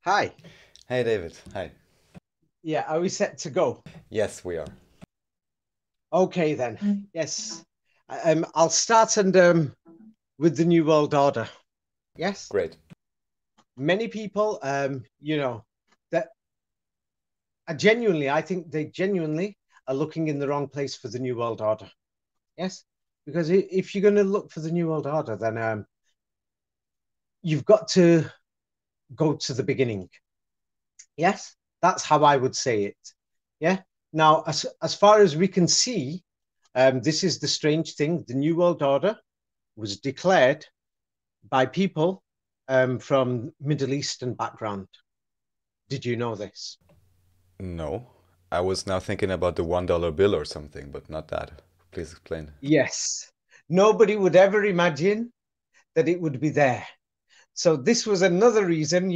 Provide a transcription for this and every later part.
Hi. Hey David, hi. Yeah, are we set to go? Yes, we are. Okay then. Yes. I'll start and with the New World Order. Yes. Great. Many people, that I think they genuinely are looking in the wrong place for the New World Order. Yes. Because if you're going to look for the New World Order, then you've got to go to the beginning. Yes. That's how I would say it. Yeah. Now, as far as we can see, this is the strange thing. The New World Order was declared by people from Middle Eastern background. Did you know this? No, I was now thinking about the $1 bill or something, but not that. Please explain. Yes. Nobody would ever imagine that it would be there. So this was another reason,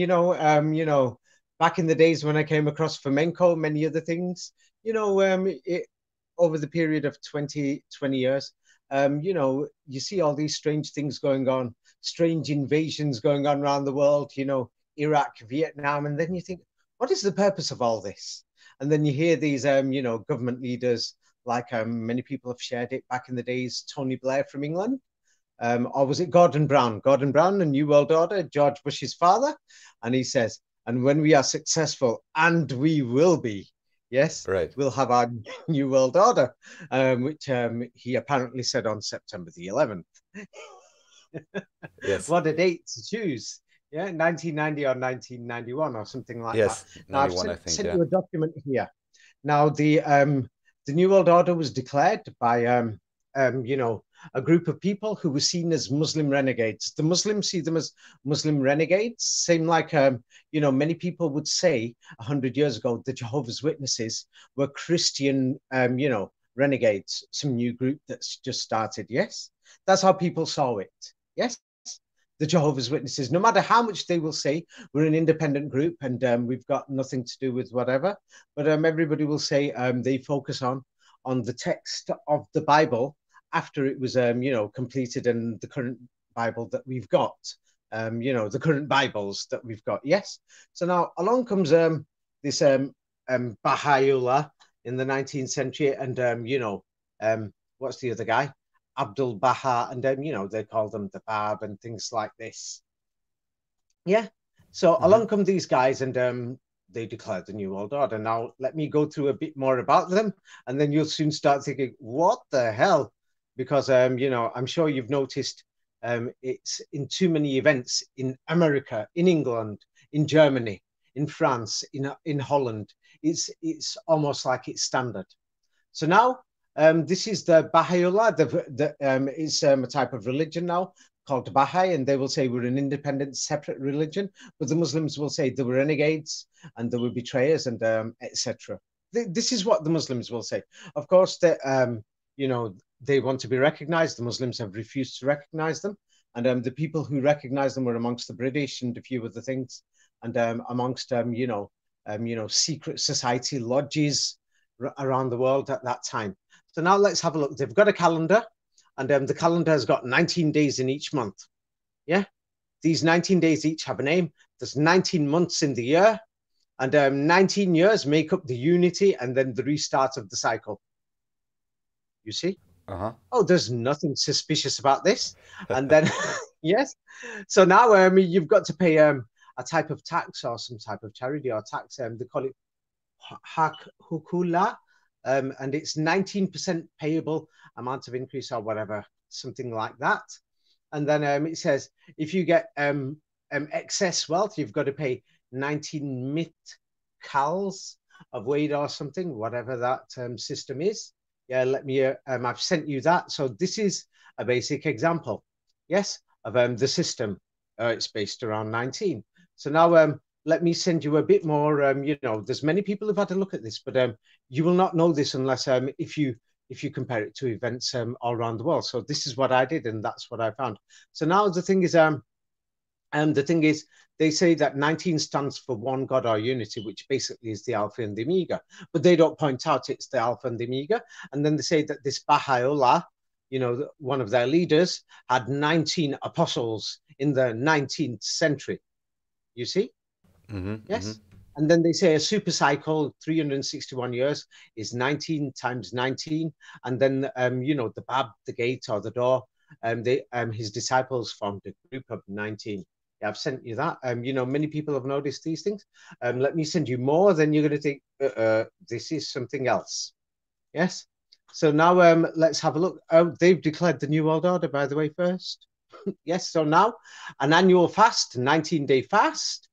back in the days when I came across flamenco, many other things, over the period of 20 years, you see all these strange things going on, strange invasions going on around the world, Iraq, Vietnam, and then you think, what is the purpose of all this? And then you hear these, government leaders, like many people have shared it back in the days, Tony Blair from England, or was it Gordon Brown? Gordon Brown, the New World Order, George Bush's father. And he says, and when we are successful, and we will be, yes, Right. we'll have our New World Order, which he apparently said on September the 11th. Yes. What a date to choose. Yeah, 1990 or 1991 or something like that. Yes, Now, I've 91, I think, sent yeah. you a document here. Now, the New World Order was declared by, a group of people who were seen as Muslim renegades. The Muslims see them as Muslim renegades, same like, many people would say 100 years ago, the Jehovah's Witnesses were Christian, renegades, some new group that's just started. Yes, that's how people saw it. Yes, the Jehovah's Witnesses, no matter how much they will say, we're an independent group and we've got nothing to do with whatever, but everybody will say they focus on the text of the Bible after it was, completed, and the current Bible that we've got, the current Bibles that we've got. Yes. So now along comes this Baha'u'llah in the 19th century, and what's the other guy? Abdul Baha, and they call them the Bab and things like this. Yeah. So Hmm. along come these guys, and they declared the New World Order. Now let me go through a bit more about them, and then you'll soon start thinking, what the hell? Because I'm sure you've noticed it's in too many events in America, in England, in Germany, in France, in Holland. It's almost like it's standard. So now this is the Baha'u'llah. It's a type of religion now called Baha'i, and they will say we're an independent, separate religion. But the Muslims will say they were renegades and they were betrayers and etc. This is what the Muslims will say. Of course, they want to be recognized. The Muslims have refused to recognize them, and the people who recognize them were amongst the British and a few other things, and amongst secret society lodges around the world at that time. So now let's have a look. They've got a calendar, and the calendar has got 19 days in each month. Yeah, these 19 days each have a name. There's 19 months in the year, and 19 years make up the unity and then the restart of the cycle. You see? Uh-huh. Oh, there's nothing suspicious about this. And then, yes. So now you've got to pay a type of tax or some type of charity or tax. They call it hak hukula, and it's 19% payable amount of increase or whatever, something like that. And then it says if you get excess wealth, you've got to pay 19 mit cals of weight or something, whatever that system is. Yeah, I've sent you that. So this is a basic example, yes, of the system. It's based around 19. So now let me send you a bit more. There's many people who've had a look at this, but you will not know this unless if you compare it to events all around the world. So this is what I did, and that's what I found. So now the thing is, they say that 19 stands for one God or unity, which basically is the Alpha and the Omega, but they don't point out it's the Alpha and the Omega. And then they say that this Baha'u'llah, one of their leaders, had 19 apostles in the 19th century. You see? Yes. And then they say a super cycle, 361 years, is 19 times 19. And then, you know, the Bab, the gate or the door, his disciples formed a group of 19. Yeah, I've sent you that. You know, many people have noticed these things. Let me send you more, then you're going to think, this is something else. Yes. So now let's have a look. Oh, they've declared the New World Order, by the way, first. Yes. So now an annual fast, 19-day fast,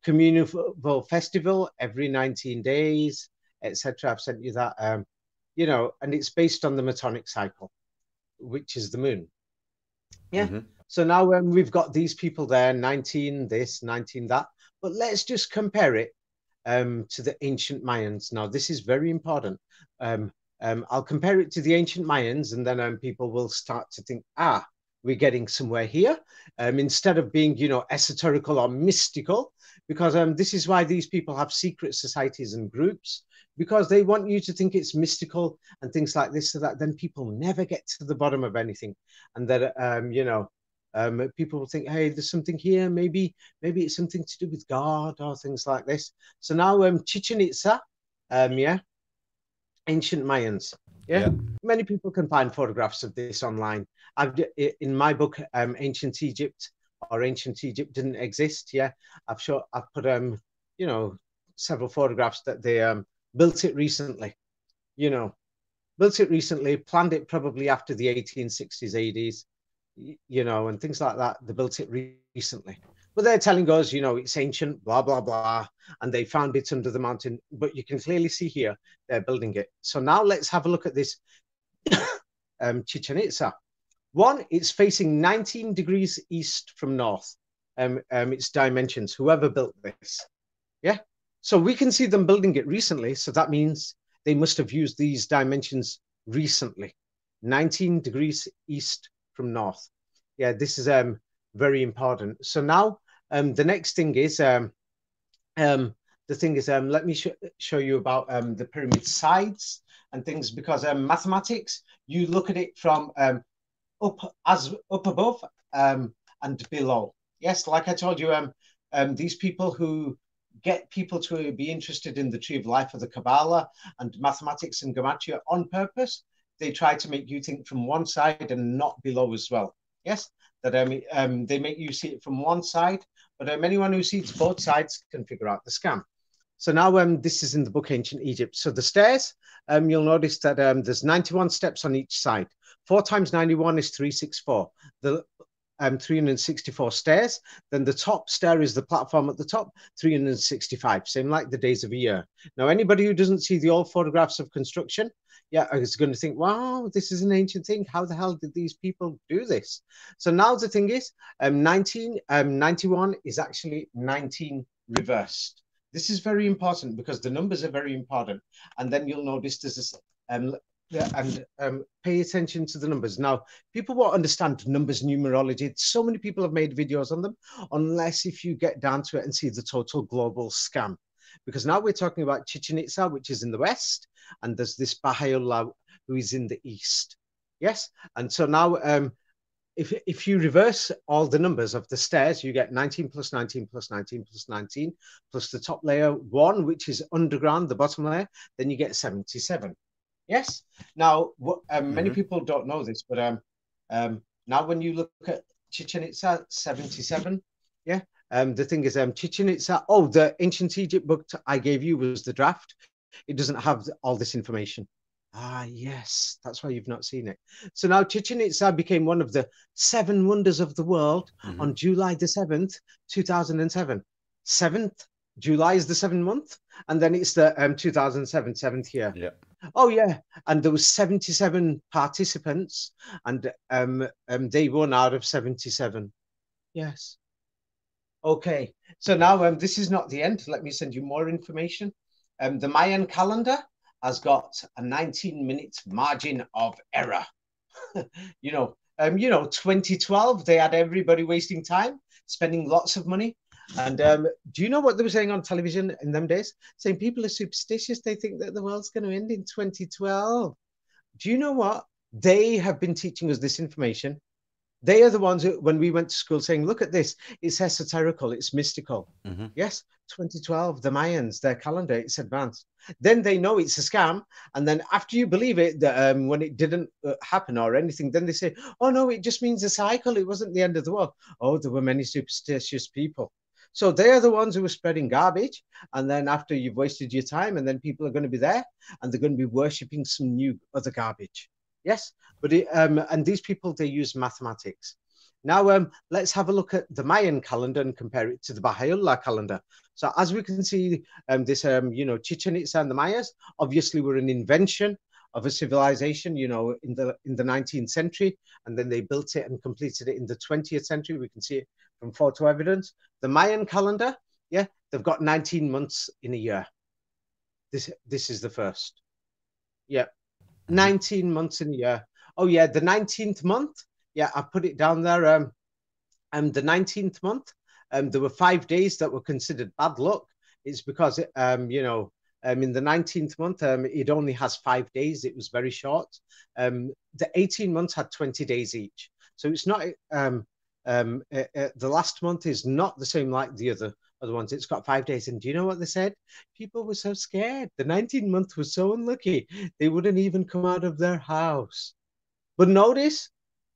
communal festival every 19 days, etc. I've sent you that. You know, and it's based on the Metonic cycle, which is the moon. Yeah. So now we've got these people there, 19 this, 19 that. But let's just compare it to the ancient Mayans. Now, this is very important. I'll compare it to the ancient Mayans, and then people will start to think, we're getting somewhere here, instead of being, you know, esoterical or mystical, because this is why these people have secret societies and groups, because they want you to think it's mystical and things like this, so that then people never get to the bottom of anything. And that, you know, people will think, hey, there's something here. Maybe it's something to do with God or things like this. So now Chichen Itza, yeah, ancient Mayans. Yeah? Many people can find photographs of this online. In my book, Ancient Egypt or Ancient Egypt didn't exist. Yeah, I've put you know, several photographs that they built it recently. You know, built it recently, planned it probably after the 1860s, 80s. You know, and things like that. They built it recently. But they're telling us, you know, it's ancient, blah, blah, blah. And they found it under the mountain. But you can clearly see here, they're building it. So now let's have a look at this Chichen Itza. One, it's facing 19 degrees east from north. Its dimensions, whoever built this. Yeah. So we can see them building it recently. So that means they must have used these dimensions recently. 19 degrees east from north. Yeah, this is very important. So now the next thing is let me show you about the pyramid sides and things, because mathematics, you look at it from up above and below. Yes, like I told you, these people who get people to be interested in the tree of life of the Kabbalah and mathematics and gematria on purpose, they try to make you think from one side and not below as well. Yes, that they make you see it from one side, but anyone who sees both sides can figure out the scam. So now this is in the book Ancient Egypt. So the stairs, you'll notice that there's 91 steps on each side. 4 times 91 is 364. The 364 stairs. Then the top stair is the platform at the top, 365, same like the days of a year. Now, anybody who doesn't see the old photographs of construction, yeah, is going to think, wow, this is an ancient thing. How the hell did these people do this? So now the thing is, 91 is actually 19 reversed. This is very important because the numbers are very important. And then you'll notice there's this, pay attention to the numbers. Now, people won't understand numbers numerology. So many people have made videos on them, unless if you get down to it and see the total global scam. Because now we're talking about Chichen Itza, which is in the west, and there's this Baha'u'llah who is in the east. Yes, and so now if you reverse all the numbers of the stairs, you get 19 plus 19 plus 19 plus 19 plus the top layer 1, which is underground, the bottom layer, then you get 77. Yes. Now, many people don't know this, but now when you look at Chichen Itza, 77, yeah. The thing is, Chichen Itza, the Ancient Egypt book I gave you was the draft. It doesn't have all this information. Yes, that's why you've not seen it. So now Chichen Itza became one of the 7 wonders of the world on July the 7th, 2007. 7th July is the 7th month, and then it's the 2007, 7th year. Yeah. Oh yeah, and there was 77 participants, and they won out of 77. Yes. Okay, so now this is not the end. Let me send you more information. The Mayan calendar has got a 19-minute margin of error. 2012, they had everybody wasting time, spending lots of money. And do you know what they were saying on television in them days? Saying people are superstitious. They think that the world's going to end in 2012. Do you know what? They have been teaching us this information They are the ones who, when we went to school, saying, "Look at this! It's esoterical, it's mystical." Mm-hmm. Yes, 2012, the Mayans, their calendar, it's advanced. Then they know it's a scam, and then after you believe it, that when it didn't happen or anything, then they say, "Oh no, it just means a cycle. It wasn't the end of the world." Oh, there were many superstitious people. So they are the ones who are spreading garbage, and then after you've wasted your time, and then people are going to be there, and they're going to be worshipping some new other garbage. Yes, but and these people, they use mathematics. Now, let's have a look at the Mayan calendar and compare it to the Baha'u'llah calendar. So as we can see, this, Chichen Itza and the Mayas, obviously were an invention of a civilization, in the 19th century, and then they built it and completed it in the 20th century. We can see it from photo evidence. The Mayan calendar, yeah, they've got 19 months in a year. This is the first. Yeah, 19 months in a year. Oh yeah, the 19th month. Yeah, I put it down there. The 19th month, there were 5 days that were considered bad luck. It's because, in the 19th month, it only has 5 days. It was very short. The 18 months had 20 days each. So it's not, the last month is not the same like the other ones. It's got 5 days. And do you know what they said? People were so scared. The 19th month was so unlucky. They wouldn't even come out of their house. But notice,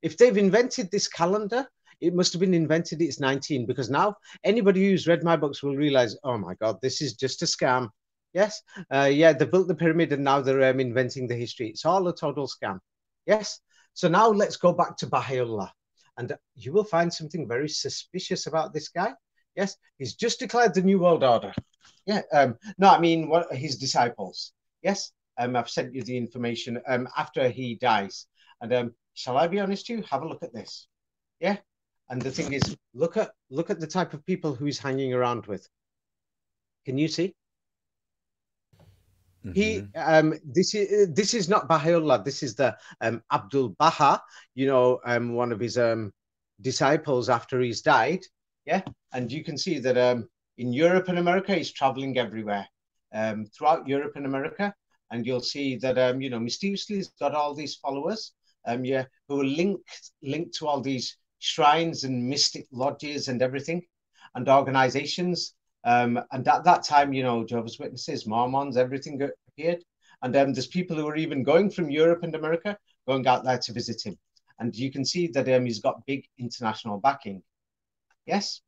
if they've invented this calendar, it must have been invented, it's 19, because now anybody who's read my books will realize, oh my God, this is just a scam. Yes. Yeah, they built the pyramid and now they're inventing the history. It's all a total scam. Yes. So now let's go back to Baha'u'llah. And you will find something very suspicious about this guy. Yes. He's just declared the New World Order. Yeah. No, I mean, his disciples. Yes. I've sent you the information after he dies. And shall I be honest with you? Have a look at this. Yeah. And the thing is, look at the type of people who he's hanging around with. Can you see? Mm-hmm. This is not Baha'u'llah. This is the Abdul Baha, one of his disciples after he's died. Yeah. And you can see that in Europe and America, he's traveling everywhere throughout Europe and America. And you'll see that, mysteriously he's got all these followers, who are linked to all these shrines and mystic lodges and everything and organizations. And at that time, Jehovah's Witnesses, Mormons, everything appeared. And there's people who are even going from Europe and America, going out there to visit him. And you can see that he's got big international backing. Yes.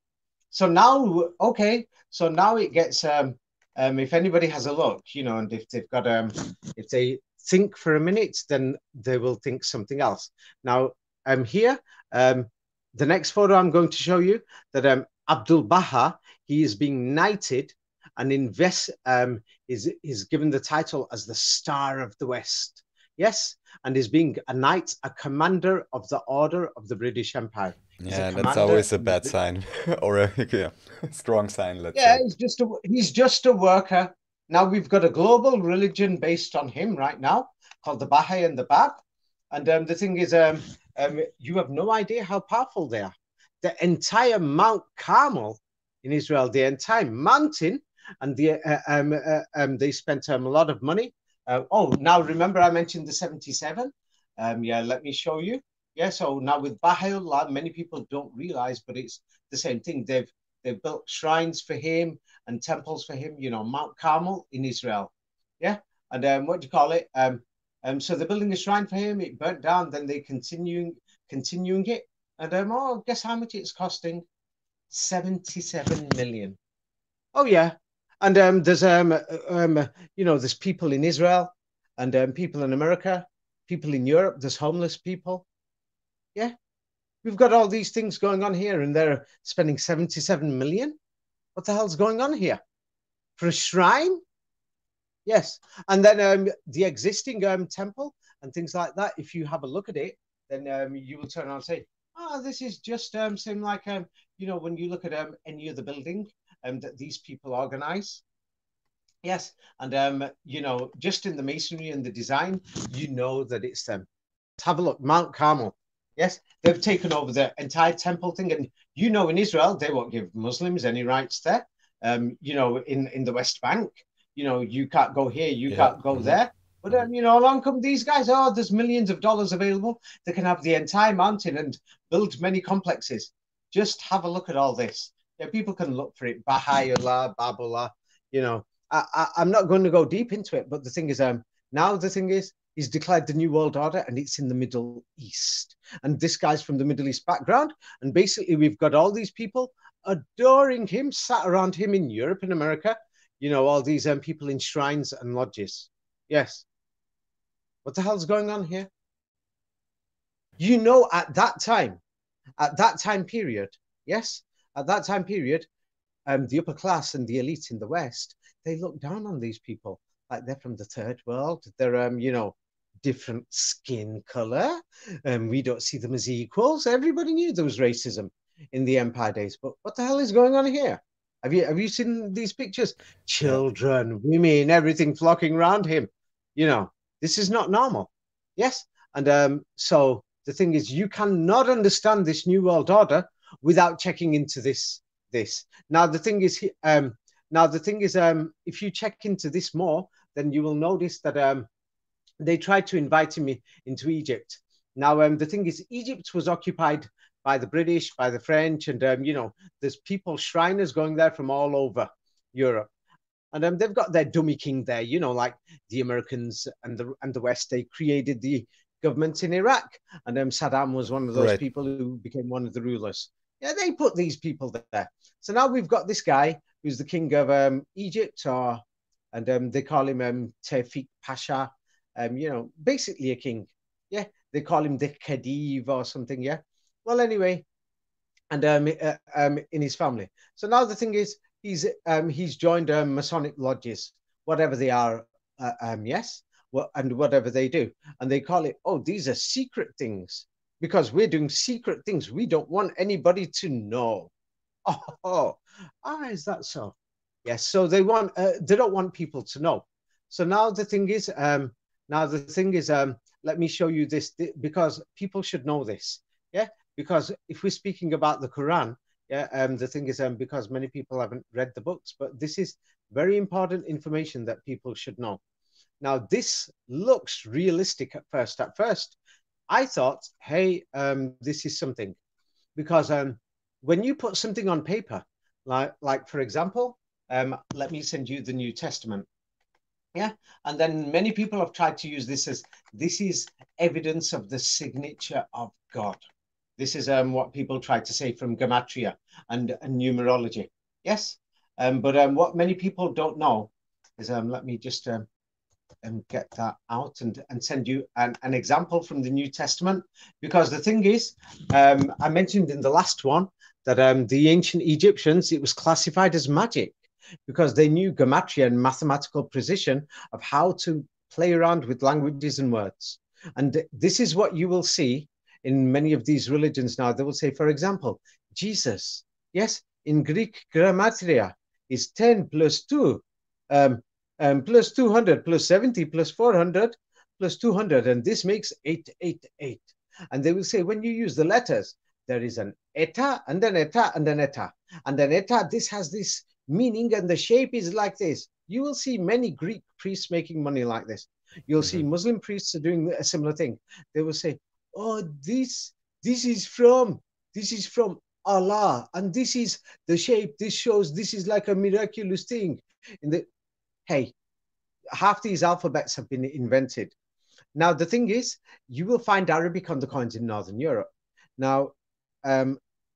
So now, okay. So now it gets, if anybody has a look, and if they've got, if they think for a minute, then they will think something else. Now, here, the next photo I'm going to show you that Abdul Baha, he is being knighted and is given the title as the Star of the West. Yes, and is being a knight, a commander of the Order of the British Empire. Yeah, that's always a bad sign, or a strong sign, let's yeah, say. he's just a worker. Now we've got a global religion based on him right now, called the Baha'i and the Bab. And the thing is, you have no idea how powerful they are. The entire Mount Carmel in Israel, the entire mountain, and they spent a lot of money. Now remember I mentioned the 77? Yeah, let me show you. Yeah, so now with Baha'u'llah, many people don't realize, but it's the same thing. They've built shrines for him and temples for him, Mount Carmel in Israel. Yeah, and what do you call it? So they're building a shrine for him. It burnt down. Then they continuing it. And guess how much it's costing? 77 million. Oh yeah. And there's people in Israel and people in America, people in Europe. There's homeless people. Yeah. We've got all these things going on here, and they're spending 77 million. What the hell's going on here? For a shrine? Yes. And then the existing temple and things like that, if you have a look at it, then you will turn around and say, this is just seem like, when you look at any other building that these people organize. Yes. And, just in the masonry and the design, that it's them. Let's have a look. Mount Carmel. Yes. They've taken over the entire temple thing. And, in Israel, they won't give Muslims any rights there. In the West Bank. You can't go here, you can't go there. But along come these guys. Oh, there's millions of dollars available. They can have the entire mountain and build many complexes. Just have a look at all this. Yeah, people can look for it. Baha'u'llah, Babullah. I'm not going to go deep into it, but the thing is, now the thing is, he's declared the New World Order, and it's in the Middle East. And this guy's from the Middle East background, and basically we've got all these people adoring him, sat around him in Europe and America. All these people in shrines and lodges. Yes. What the hell's going on here? At that time period, yes, at that time period, the upper class and the elite in the West, they look down on these people like they're from the third world. They're, different skin color, and we don't see them as equals. Everybody knew there was racism in the Empire days, but what the hell is going on here? Have you seen these pictures? Children, women, everything flocking around him. This is not normal. Yes, and so the thing is, you cannot understand this New World Order without checking into this. Now the thing is, if you check into this more, then you will notice that they tried to invite me into Egypt. Now the thing is, Egypt was occupied by the British, by the French, and there's people, Shriners going there from all over Europe. And they've got their dummy king there, like the Americans and the West. They created the government in Iraq, and Saddam was one of those people who became one of the rulers. Yeah, they put these people there. So now we've got this guy who's the king of Egypt, and they call him Tawfiq Pasha. Basically a king. Yeah, they call him the Khedive or something. Yeah. Well, anyway, and in his family. So now the thing is, he's joined Masonic lodges, whatever they are, yes, and whatever they do, and they call it, oh, these are secret things because we're doing secret things. We don't want anybody to know. Is that so? Yes. So they don't want people to know. So now the thing is, let me show you this because people should know this. Yeah, because if we're speaking about the Quran. Yeah, the thing is, because many people haven't read the books, but this is very important information that people should know. Now, this looks realistic at first. At first, I thought, hey, this is something, because when you put something on paper, like for example, let me send you the New Testament. Yeah, and then many people have tried to use this as this is evidence of the signature of God. This is what people try to say from gematria and numerology. Yes, but what many people don't know is, let me just get that out and send you an example from the New Testament. Because the thing is, I mentioned in the last one that the ancient Egyptians, it was classified as magic because they knew gematria and mathematical precision of how to play around with languages and words. And this is what you will see in many of these religions now. They will say, for example, Jesus, yes, in Greek grammatria is 10 plus 2, plus 200, plus 70, plus 400, plus 200, and this makes 888. And they will say, when you use the letters, there is an eta, and then eta, and then eta. And then eta, this has this meaning, and the shape is like this. You will see many Greek priests making money like this. You'll see Muslim priests are doing a similar thing. They will say, oh, this is from Allah, and this is the shape. This shows this is like a miraculous thing. Hey, half these alphabets have been invented. Now the thing is, you will find Arabic on the coins in Northern Europe. Now,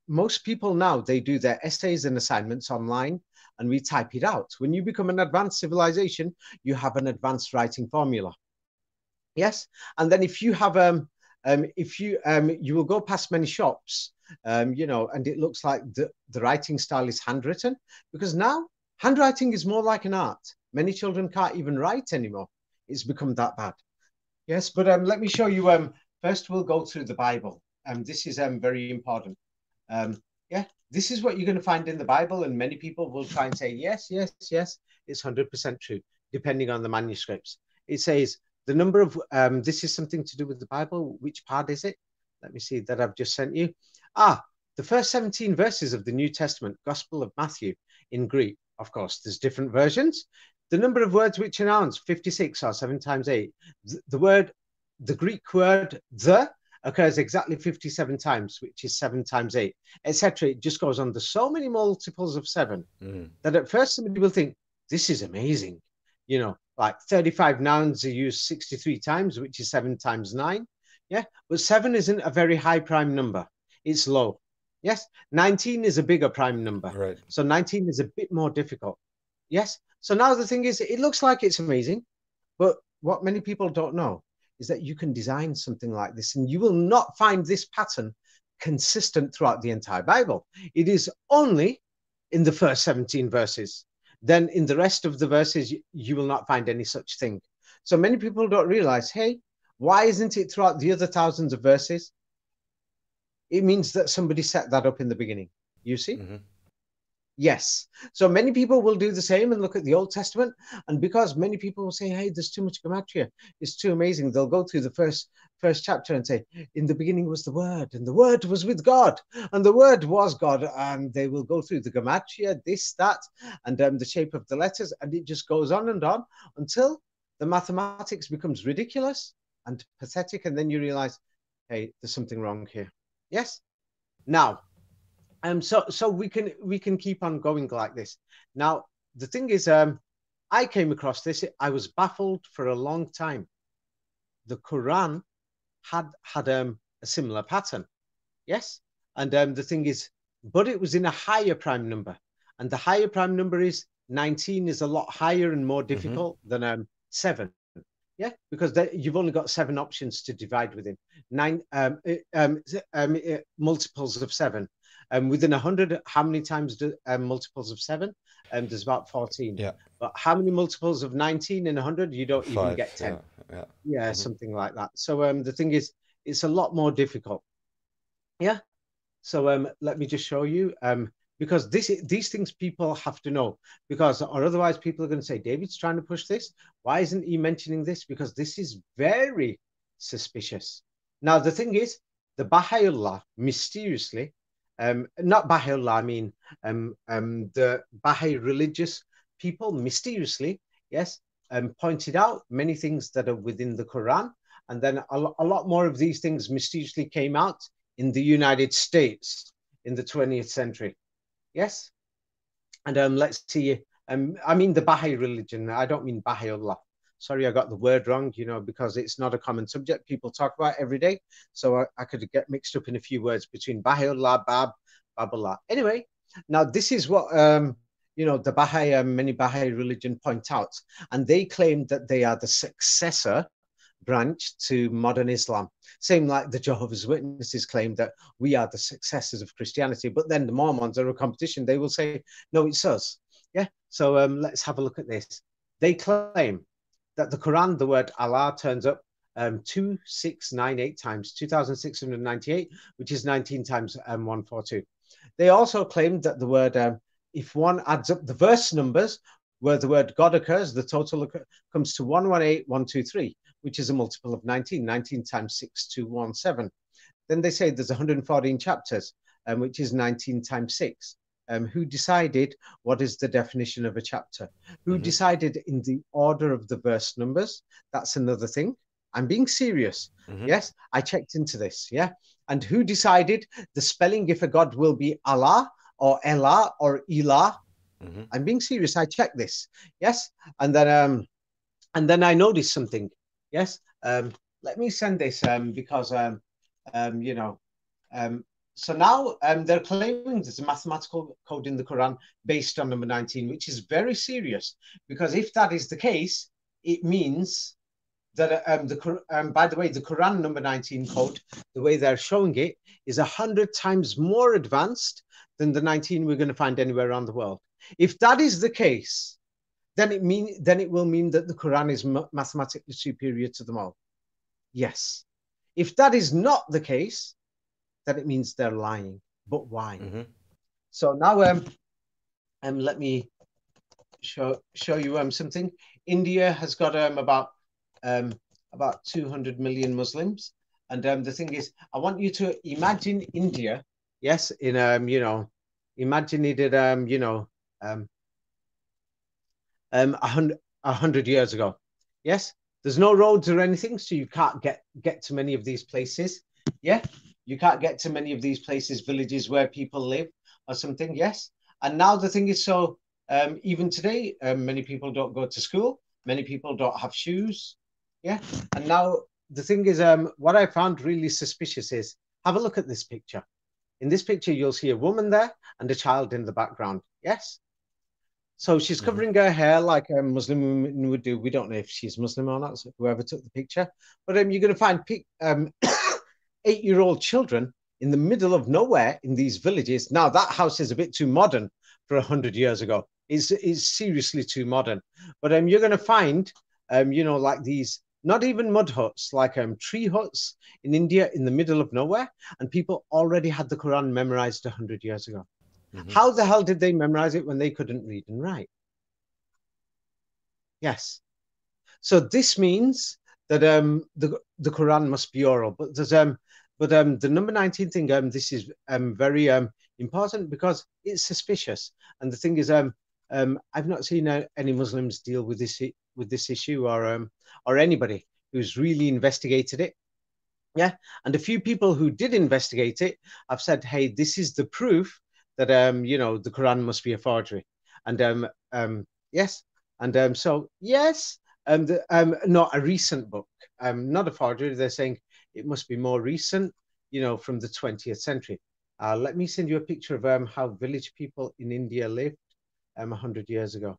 most people now, they do their essays and assignments online, and we type it out. When you become an advanced civilization, you have an advanced writing formula. Yes, and then if you have you will go past many shops, and it looks like the writing style is handwritten, because now handwriting is more like an art. Many children can't even write anymore. It's become that bad. Yes, but let me show you. First, we'll go through the Bible. This is very important. Yeah, this is what you're going to find in the Bible, and many people will try and say, yes, it's 100% true, depending on the manuscripts. It says, the number of, this is something to do with the Bible. Which part is it? Let me see that I've just sent you. The first 17 verses of the New Testament, Gospel of Matthew in Greek. Of course, there's different versions. The number of words which are nouns, 56 or 7 times 8. The Greek word the occurs exactly 57 times, which is 7 times 8, etc. It just goes on. There's so many multiples of 7 that at first somebody will think, this is amazing. You know, like 35 nouns are used 63 times, which is 7 times 9. Yeah, but 7 isn't a very high prime number. It's low. Yes, 19 is a bigger prime number. Right. So 19 is a bit more difficult. Yes. So now the thing is, it looks like it's amazing, but what many people don't know is that you can design something like this, and you will not find this pattern consistent throughout the entire Bible. It is only in the first 17 verses. Then in the rest of the verses, you will not find any such thing. So many people don't realize, hey, why isn't it throughout the other thousands of verses? It means that somebody set that up in the beginning. You see? Yes. So many people will do the same and look at the Old Testament. And because many people will say, hey, there's too much gematria, it's too amazing, they'll go through the first chapter and say, in the beginning was the Word, and the Word was with God, and the Word was God. And they will go through the gematria, this, that, and the shape of the letters. And it just goes on until the mathematics becomes ridiculous and pathetic. And then you realize, hey, there's something wrong here. Yes. Now, so we can keep on going like this. Now, the thing is, I came across this. I was baffled for a long time. The Quran had a similar pattern. Yes. And the thing is, but it was in a higher prime number. And the higher prime number is 19 is a lot higher and more difficult than 7. Yeah, because you've only got 7 options to divide within. Multiples of 7. Within 100, how many times do multiples of 7? There's about 14. Yeah. But how many multiples of 19 in 100? You don't 5, even get 10. Yeah. Something like that. So the thing is, it's a lot more difficult. Yeah. So let me just show you. Because these things people have to know, or otherwise people are going to say, David's trying to push this. Why isn't he mentioning this? Because this is very suspicious. Now, the thing is, the Baha'u'llah mysteriously, not Baha'u'llah, I mean the Baha'i religious people mysteriously, yes, pointed out many things that are within the Quran. And then a lot more of these things mysteriously came out in the United States in the 20th century. Yes. And let's see. I mean the Baha'i religion. I don't mean Baha'u'llah. Sorry, I got the word wrong, because it's not a common subject people talk about every day. So I could get mixed up in a few words between Baha'u'llah, Babullah. Anyway, now this is what, the Baha'i, many Baha'i religion point out. And they claim that they are the successor branch to modern Islam. Same like the Jehovah's Witnesses claim that we are the successors of Christianity, but then the Mormons are a competition. They will say, no, it's us. Yeah. So let's have a look at this. They claim that the Quran, the word Allah turns up 2698 times, 2698, which is 19 times 142. They also claim that the word, if one adds up the verse numbers where the word God occurs, the total comes to 118123. Which is a multiple of 19, 19 times 6217. Then they say there's 114 chapters, which is 19 times 6. Who decided what is the definition of a chapter? Who decided in the order of the verse numbers? That's another thing. I'm being serious. Yes, I checked into this. Yeah. And who decided the spelling if a God will be Allah or Elah or Ilah? I'm being serious. I checked this. Yes. And then I noticed something. Yes, let me send this because, so now they're claiming there's a mathematical code in the Quran based on number 19, which is very serious, because if that is the case, it means that, by the way, the Quran number 19 code, the way they're showing it, is 100 times more advanced than the 19 we're going to find anywhere around the world. If that is the case, then it will mean that the Quran is mathematically superior to them all. Yes. If that is not the case, then it means they're lying. But why? So now let me show you something. India has got about 200 million Muslims, and the thing is, I want you to imagine India. Yes, in imagine it at 100 years ago. Yes, there's no roads or anything, so you can't get to many of these places. Yeah, you can't get to many of these places, villages where people live or something. Yes, and now the thing is, so even today, many people don't go to school. Many people don't have shoes. Yeah, and now the thing is, what I found really suspicious is, have a look at this picture. In this picture, you'll see a woman there and a child in the background. Yes. So she's covering her hair like a Muslim woman would do. We don't know if she's Muslim or not, so whoever took the picture. But you're going to find 8-year-old children in the middle of nowhere in these villages. Now, that house is a bit too modern for 100 years ago. It's seriously too modern. But you're going to find, like these, not even mud huts, like tree huts in India in the middle of nowhere. And people already had the Quran memorized 100 years ago. How the hell did they memorize it when they couldn't read and write? Yes. So this means that the Quran must be oral. But there's the number 19 thing, this is very important because it's suspicious. And the thing is, I've not seen any Muslims deal with this issue or anybody who's really investigated it. Yeah. And a few people who did investigate it have said, hey, this is the proof that the Quran must be a forgery. And yes. And so yes, not a recent book, not a forgery. They're saying it must be more recent, from the 20th century. Let me send you a picture of how village people in India lived 100 years ago.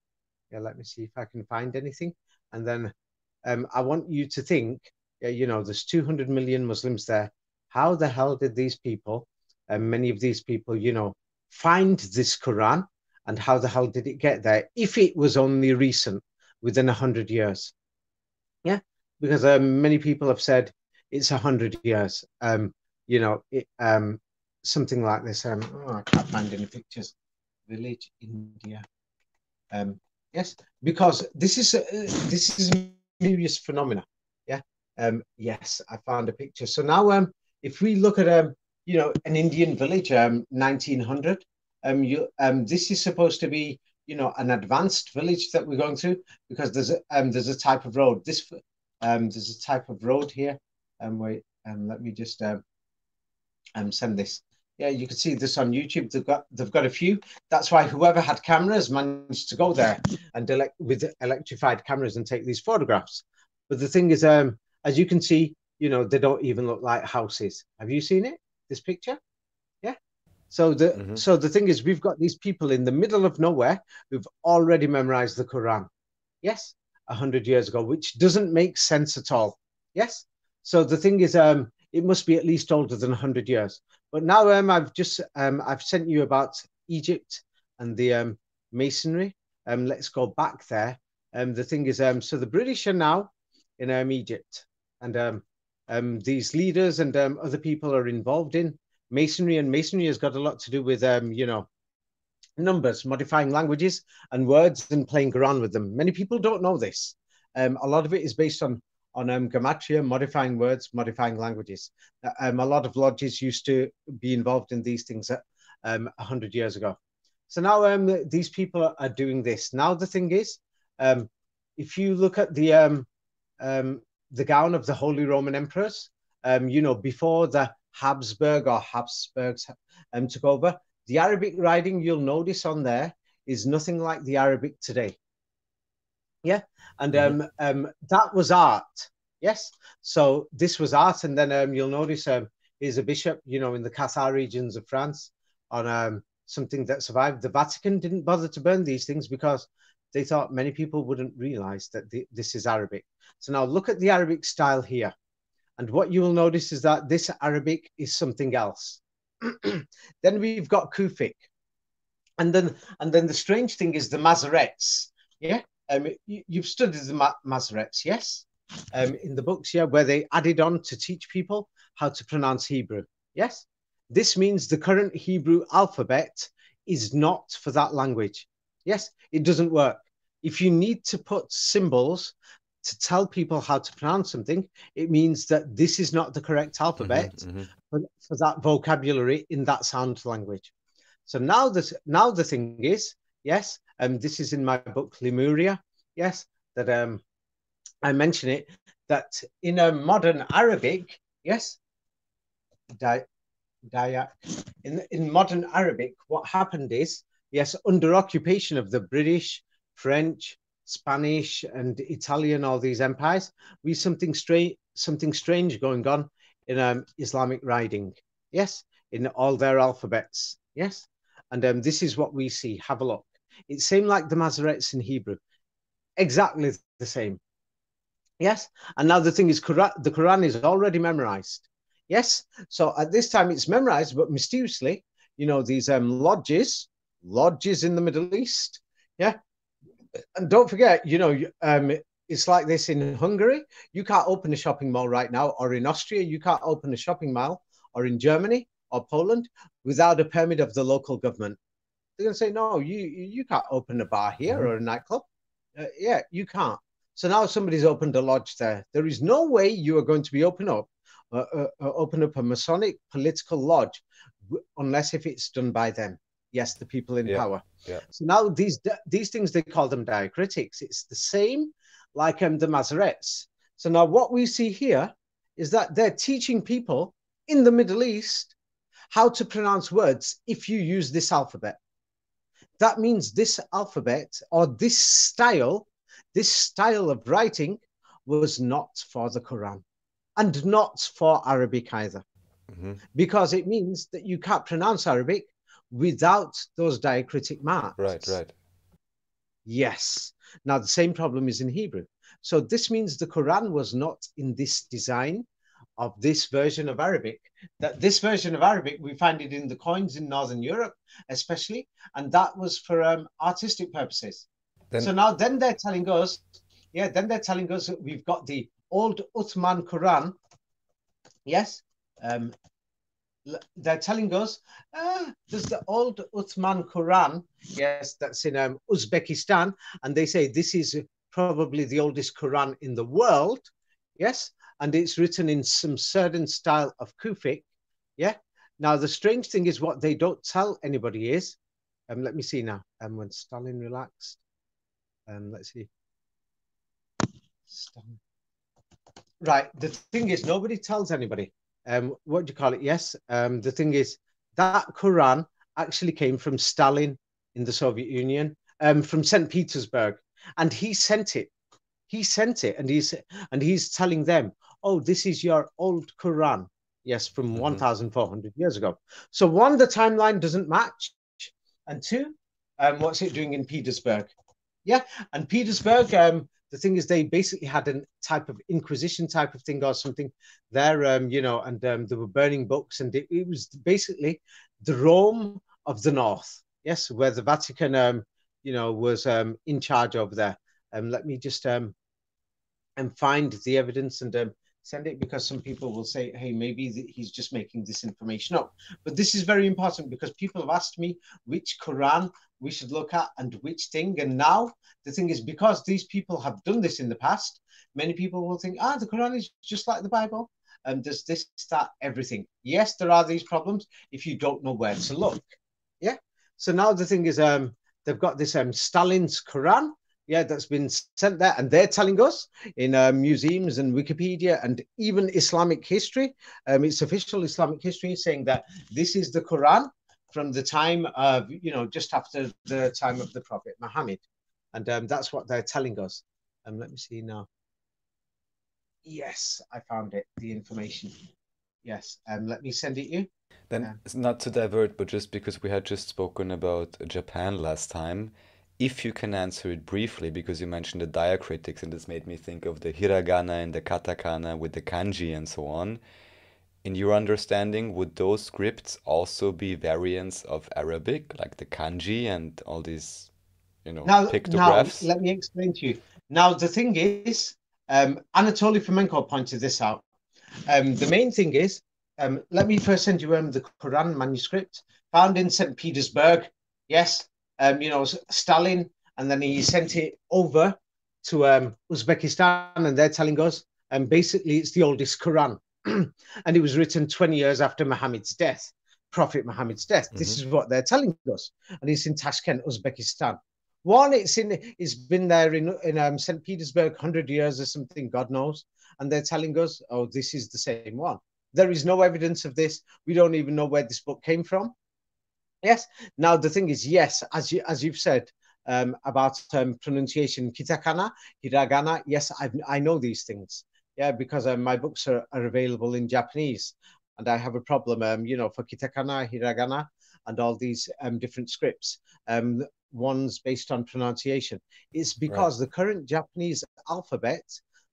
Yeah, let me see if I can find anything. And then I want you to think, there's 200 million Muslims there. How the hell did these people, many of these people, find this Quran? And how the hell did it get there if it was only recent, within 100 years? Yeah, because many people have said it's 100 years. Something like this. I can't find any pictures. Village India. Yes, because this is a mysterious phenomena. Yeah. Yes, I found a picture. So now, if we look at an Indian village, 1900. This is supposed to be, an advanced village that we're going through, because there's a type of road. There's a type of road here. Wait, let me just send this. Yeah, you can see this on YouTube. They've got a few. That's why whoever had cameras managed to go there and with electrified cameras and take these photographs. But the thing is, as you can see, they don't even look like houses. Have you seen it? This picture? Yeah. So the thing is, we've got these people in the middle of nowhere who've already memorized the Quran. Yes, 100 years ago, which doesn't make sense at all. Yes. So the thing is, it must be at least older than 100 years. But now I've sent you about Egypt and the masonry. Let's go back there. The thing is, so the British are now in Egypt, and these leaders and other people are involved in masonry, and masonry has got a lot to do with numbers, modifying languages and words, and playing Quran with them. Many people don't know this. A lot of it is based on gematria, modifying words, modifying languages. A lot of lodges used to be involved in these things 100 years ago. So now these people are doing this. Now the thing is, if you look at the gown of the Holy Roman Emperors, before the Habsburgs took over, the Arabic writing you'll notice on there is nothing like the Arabic today. Yeah, and that was art. Yes, so this was art, and then you'll notice here's a bishop, in the Cathar regions of France, on something that survived. The Vatican didn't bother to burn these things because they thought many people wouldn't realize that this is Arabic. So now look at the Arabic style here. And what you will notice is that this Arabic is something else. Then we've got Kufic. And then the strange thing is the Masorets. Yeah. You've studied the Masorets, yes? In the books, yeah, where they added on to teach people how to pronounce Hebrew. Yes. This means the current Hebrew alphabet is not for that language. Yes, it doesn't work. If you need to put symbols to tell people how to pronounce something, it means that this is not the correct alphabet for that vocabulary in that sound language. So now the thing is, yes, This is in my book Lemuria. Yes, that I mention it, that in a modern Arabic, yes, in modern Arabic, what happened is, yes, under occupation of the British, French, Spanish, and Italian, all these empires, we something strange going on in Islamic writing. Yes, in all their alphabets. Yes, and this is what we see. Have a look. It's same like the Masorets in Hebrew, exactly the same. Yes, and now the thing is, the Quran is already memorized. Yes, so at this time it's memorized, but mysteriously, you know, these lodges in the Middle East. Yeah, and don't forget, you know, it's like this in Hungary. You can't open a shopping mall right now, or in Austria, you can't open a shopping mall, or in Germany or Poland without a permit of the local government. They're going to say, no, you can't open a bar here or a nightclub. Yeah, you can't. So now somebody's opened a lodge there. There is no way you are going to be open up a Masonic political lodge unless if it's done by them. Yes, the people in power. Yeah. So now these things, they call them diacritics. It's the same like the Masorets. So now what we see here is that they're teaching people in the Middle East how to pronounce words if you use this alphabet. That means this alphabet or this style of writing was not for the Quran and not for Arabic either. Because it means that you can't pronounce Arabic without those diacritic marks. Right. Yes. Now, the same problem is in Hebrew. So this means the Quran was not in this design of this version of Arabic. That this version of Arabic, we find it in the coins in Northern Europe, especially, and that was for artistic purposes. So now then they're telling us, that we've got the old Uthman Quran. Yes. They're telling us there's the old Uthman Quran, yes, that's in Uzbekistan, and they say this is probably the oldest Quran in the world, yes, and it's written in some certain style of Kufic, yeah. Now the strange thing is what they don't tell anybody is, let me see now, when Stalin relaxed, let's see, Stalin. Right, the thing is nobody tells anybody. What do you call it? Yes. The thing is that Quran actually came from Stalin in the Soviet Union, from St. Petersburg, and he sent it. And he's telling them, oh, this is your old Quran. Yes, from 1,400 years ago. So one, the timeline doesn't match, and two, what's it doing in Petersburg? Yeah, and Petersburg, the thing is, they basically had a type of Inquisition type of thing or something there, you know, and they were burning books, and it was basically the Rome of the North, yes, where the Vatican, you know, was in charge over there. Let me just find the evidence and send it, because some people will say, hey, maybe he's just making this information up. But this is very important, because people have asked me which Quran we should look at and which thing. And now the thing is, because these people have done this in the past, many people will think, the Quran is just like the Bible. And there's this, that, everything. Yes, there are these problems if you don't know where to look. Yeah. So now the thing is, they've got this Stalin's Quran. Yeah, that's been sent there, and they're telling us in museums and Wikipedia and even Islamic history, it's official Islamic history, saying that this is the Quran from the time of, you know, just after the time of the Prophet Muhammad, and that's what they're telling us. Let me see now. Yes, I found it, the information. Yes, let me send it you. Then, not to divert, but just because we had just spoken about Japan last time, if you can answer it briefly, because you mentioned the diacritics, and this made me think of the hiragana and the katakana with the kanji and so on. In your understanding, would those scripts also be variants of Arabic, like the kanji and all these, you know, pictographs? Now, let me explain to you. Now, the thing is, Anatoly Fomenko pointed this out. The main thing is, let me first send you the Quran manuscript found in St. Petersburg. Yes. You know, Stalin, and then he sent it over to Uzbekistan, and they're telling us, basically it's the oldest Quran, and it was written 20 years after Muhammad's death, Prophet Muhammad's death. This is what they're telling us, and it's in Tashkent, Uzbekistan. One, it's been there in St. Petersburg 100 years or something, God knows, and they're telling us, oh, this is the same one. There is no evidence of this. We don't even know where this book came from. Yes. Now the thing is, yes, as you've said about pronunciation, kitakana, hiragana. Yes, I know these things. Yeah, because my books are available in Japanese, and I have a problem, for kitakana, hiragana, and all these different scripts. Ones based on pronunciation. It's Right. because the current Japanese alphabet,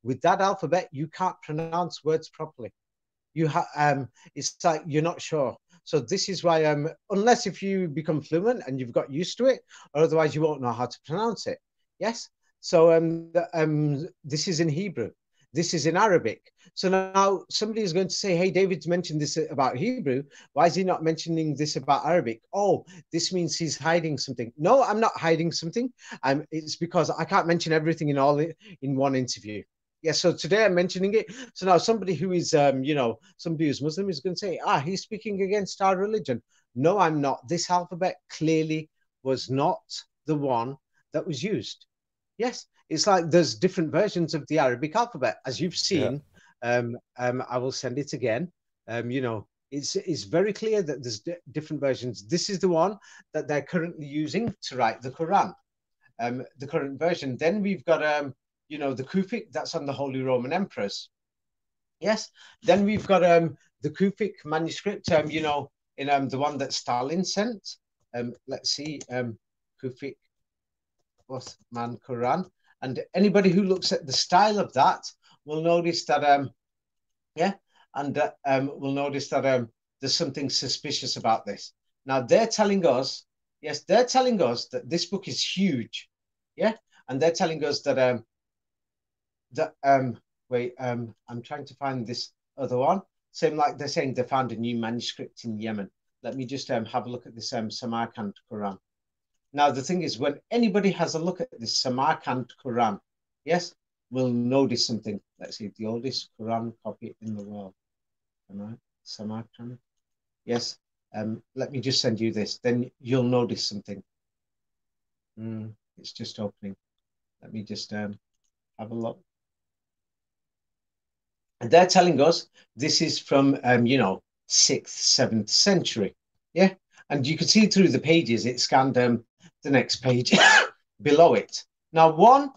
with that alphabet, you can't pronounce words properly. It's like you're not sure. So this is why unless if you become fluent and you've got used to it, or otherwise you won't know how to pronounce it. Yes. So this is in Hebrew. This is in Arabic. So now somebody is going to say, hey, David's mentioned this about Hebrew. Why is he not mentioning this about Arabic? Oh, this means he's hiding something. No, I'm not hiding something. It's because I can't mention everything in one interview. Yeah, so today I'm mentioning it. So now somebody who is, somebody who's Muslim is going to say, he's speaking against our religion. No, I'm not. This alphabet clearly was not the one that was used. Yes, it's like there's different versions of the Arabic alphabet, as you've Yeah. seen. I will send it again. It's very clear that there's different versions. This is the one that they're currently using to write the Quran, the current version. Then we've got the Kufic, that's on the Holy Roman Emperors. Yes. Then we've got the Kufic manuscript, in the one that Stalin sent. Let's see, Kufic Osman Quran. And anybody who looks at the style of that will notice that, will notice that there's something suspicious about this. Now they're telling us, that this book is huge. Yeah. And they're telling us that I'm trying to find this other one. Same like they're saying they found a new manuscript in Yemen. Let me just have a look at this Samarkand Quran. Now the thing is, when anybody has a look at this Samarkand Quran, yes, we'll notice something. Let's see, the oldest Quran copy in the world. Samarkand. Yes. Let me just send you this. Then you'll notice something. It's just opening. Let me just have a look. And they're telling us this is from, 6th, 7th century. Yeah. And you can see through the pages, it scanned the next page below it. Now, one,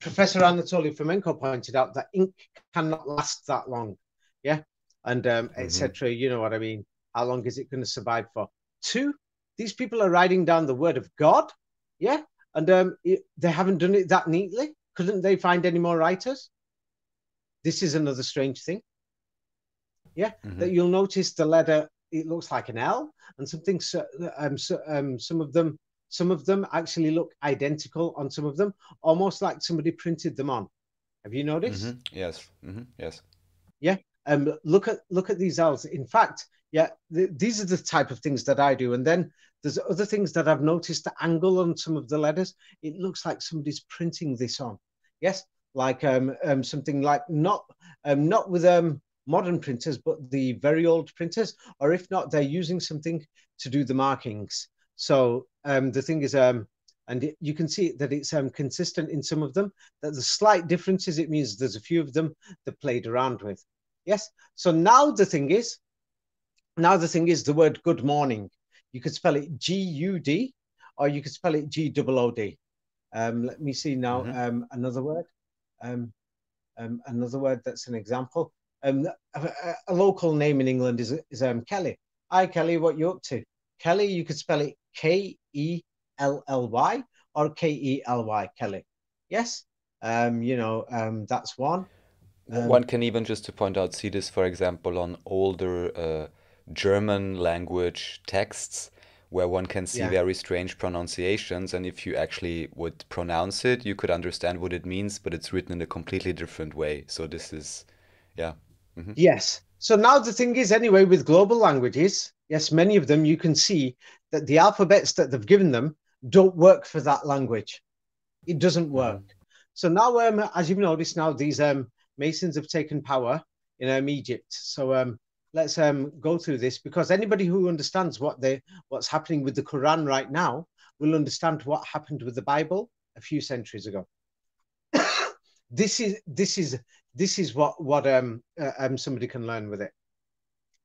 Professor Anatoly Fomenko pointed out that ink cannot last that long. Yeah. And etc. You know what I mean? How long is it going to survive for? Two, these people are writing down the word of God. Yeah. And they haven't done it that neatly. Couldn't they find any more writers? This is another strange thing. Yeah, that you'll notice the letter, it looks like an L, and something. Some of them actually look identical on some of them, almost like somebody printed them on. Have you noticed? Yes. Yes. Yeah. Look at these L's. In fact, yeah, these are the type of things that I do. And then there's other things that I've noticed. The angle on some of the letters, it looks like somebody's printing this on. Yes. Like something like not with modern printers, but the very old printers, or if not, they're using something to do the markings. So the thing is, and you can see that it's consistent in some of them. That the slight differences, it means there's a few of them that played around with. Yes. So now the thing is the word good morning. You could spell it G-U-D, or you could spell it G-O-O-D. Let me see now. Another word. Another word that's an example. A local name in England is Kelly. Hi, Kelly, what you up to? Kelly, you could spell it Kelly or Kely, Kelly. Yes. That's one. One can even, just to point out, see this, for example, on older German language texts, where one can see very strange pronunciations, and if you actually would pronounce it, you could understand what it means, but it's written in a completely different way. So this is, yeah. Yes. So now the thing is, anyway, with global languages, yes, many of them, you can see that the alphabets that they've given them don't work for that language. It doesn't work. So now, as you've noticed, now these Masons have taken power in Egypt. So let's go through this, because anybody who understands what's happening with the Quran right now will understand what happened with the Bible a few centuries ago. this is what somebody can learn with it.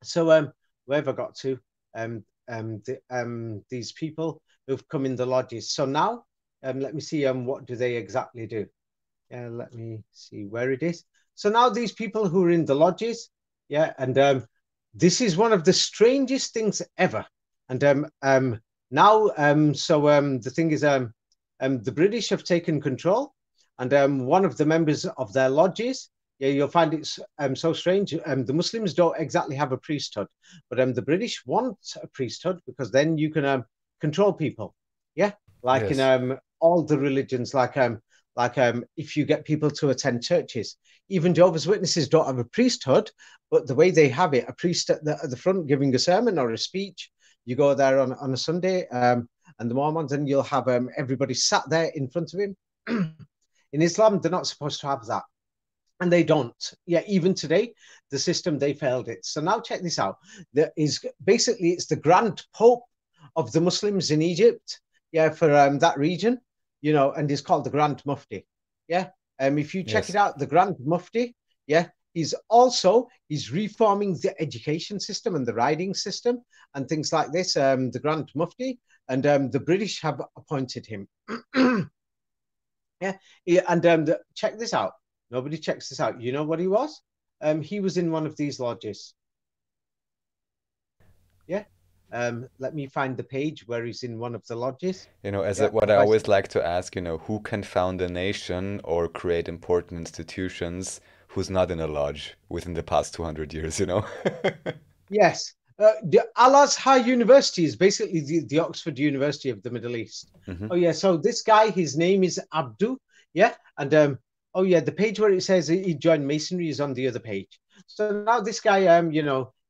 So where have I got to? These people who've come in the lodges. So now let me see what do they exactly do. Let me see where it is. So now these people who are in the lodges, and this is one of the strangest things ever. And now, the thing is, the British have taken control, and one of the members of their lodges, you'll find it's so strange. The Muslims don't exactly have a priesthood, but the British want a priesthood because then you can control people. Yeah, like Yes. in all the religions, like if you get people to attend churches. Even Jehovah's Witnesses don't have a priesthood, but the way they have it, a priest at the front giving a sermon or a speech. You go there on a Sunday, and the Mormons, and you'll have everybody sat there in front of him. In Islam, they're not supposed to have that. And they don't. Yeah, even today, the system, they failed it. So now check this out. It's the Grand Pope of the Muslims in Egypt, for that region, and he's called the Grand Mufti. Yeah. If you check Yes. it out, the Grand Mufti, he's reforming the education system and the riding system and things like this, the Grand Mufti, and the British have appointed him. And check this out. Nobody checks this out. You know what he was? He was in one of these lodges. Yeah. Let me find the page where he's in one of the lodges. What I always like to ask, who can found a nation or create important institutions who's not in a lodge within the past 200 years, Yes. The Al-Azhar University is basically the Oxford University of the Middle East. Mhm. Oh, yeah. So this guy, his name is Abdu. Yeah. And the page where it says he joined Masonry is on the other page. So now this guy,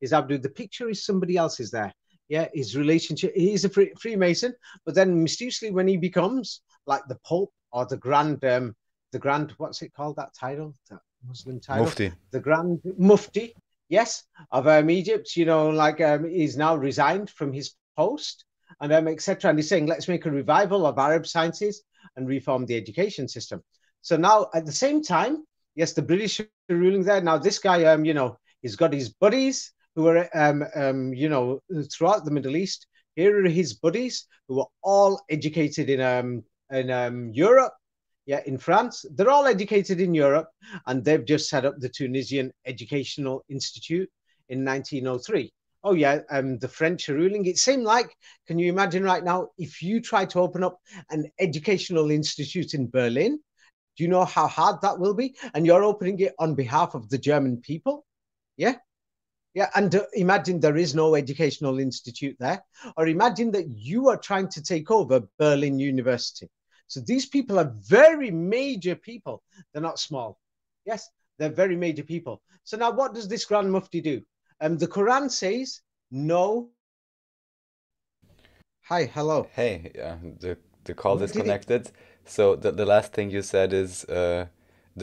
is Abdu. The picture is somebody else's there. Yeah. His relationship, he's a Freemason, but then mysteriously when he becomes like the Pope or the Grand, what's it called, that title, that Muslim title? Mufti. The Grand Mufti. Yes, of Egypt, he's now resigned from his post and etc. And he's saying, let's make a revival of Arab sciences and reform the education system. So now at the same time, yes, the British are ruling there. Now this guy, he's got his buddies who are, throughout the Middle East. Here are his buddies who are all educated in Europe. Yeah, in France, they're all educated in Europe, and they've just set up the Tunisian Educational Institute in 1903. Oh yeah, the French are ruling. It seemed like, can you imagine right now, if you try to open up an educational institute in Berlin, do you know how hard that will be? And you're opening it on behalf of the German people. Yeah. Yeah, and imagine there is no educational institute there, or imagine that you are trying to take over Berlin University. So these people are very major people. They're not small. Yes, they're very major people. So now what does this Grand Mufti do? The Quran says, no. Hi, hello. Hey, the call What did it? disconnected. So the last thing you said is the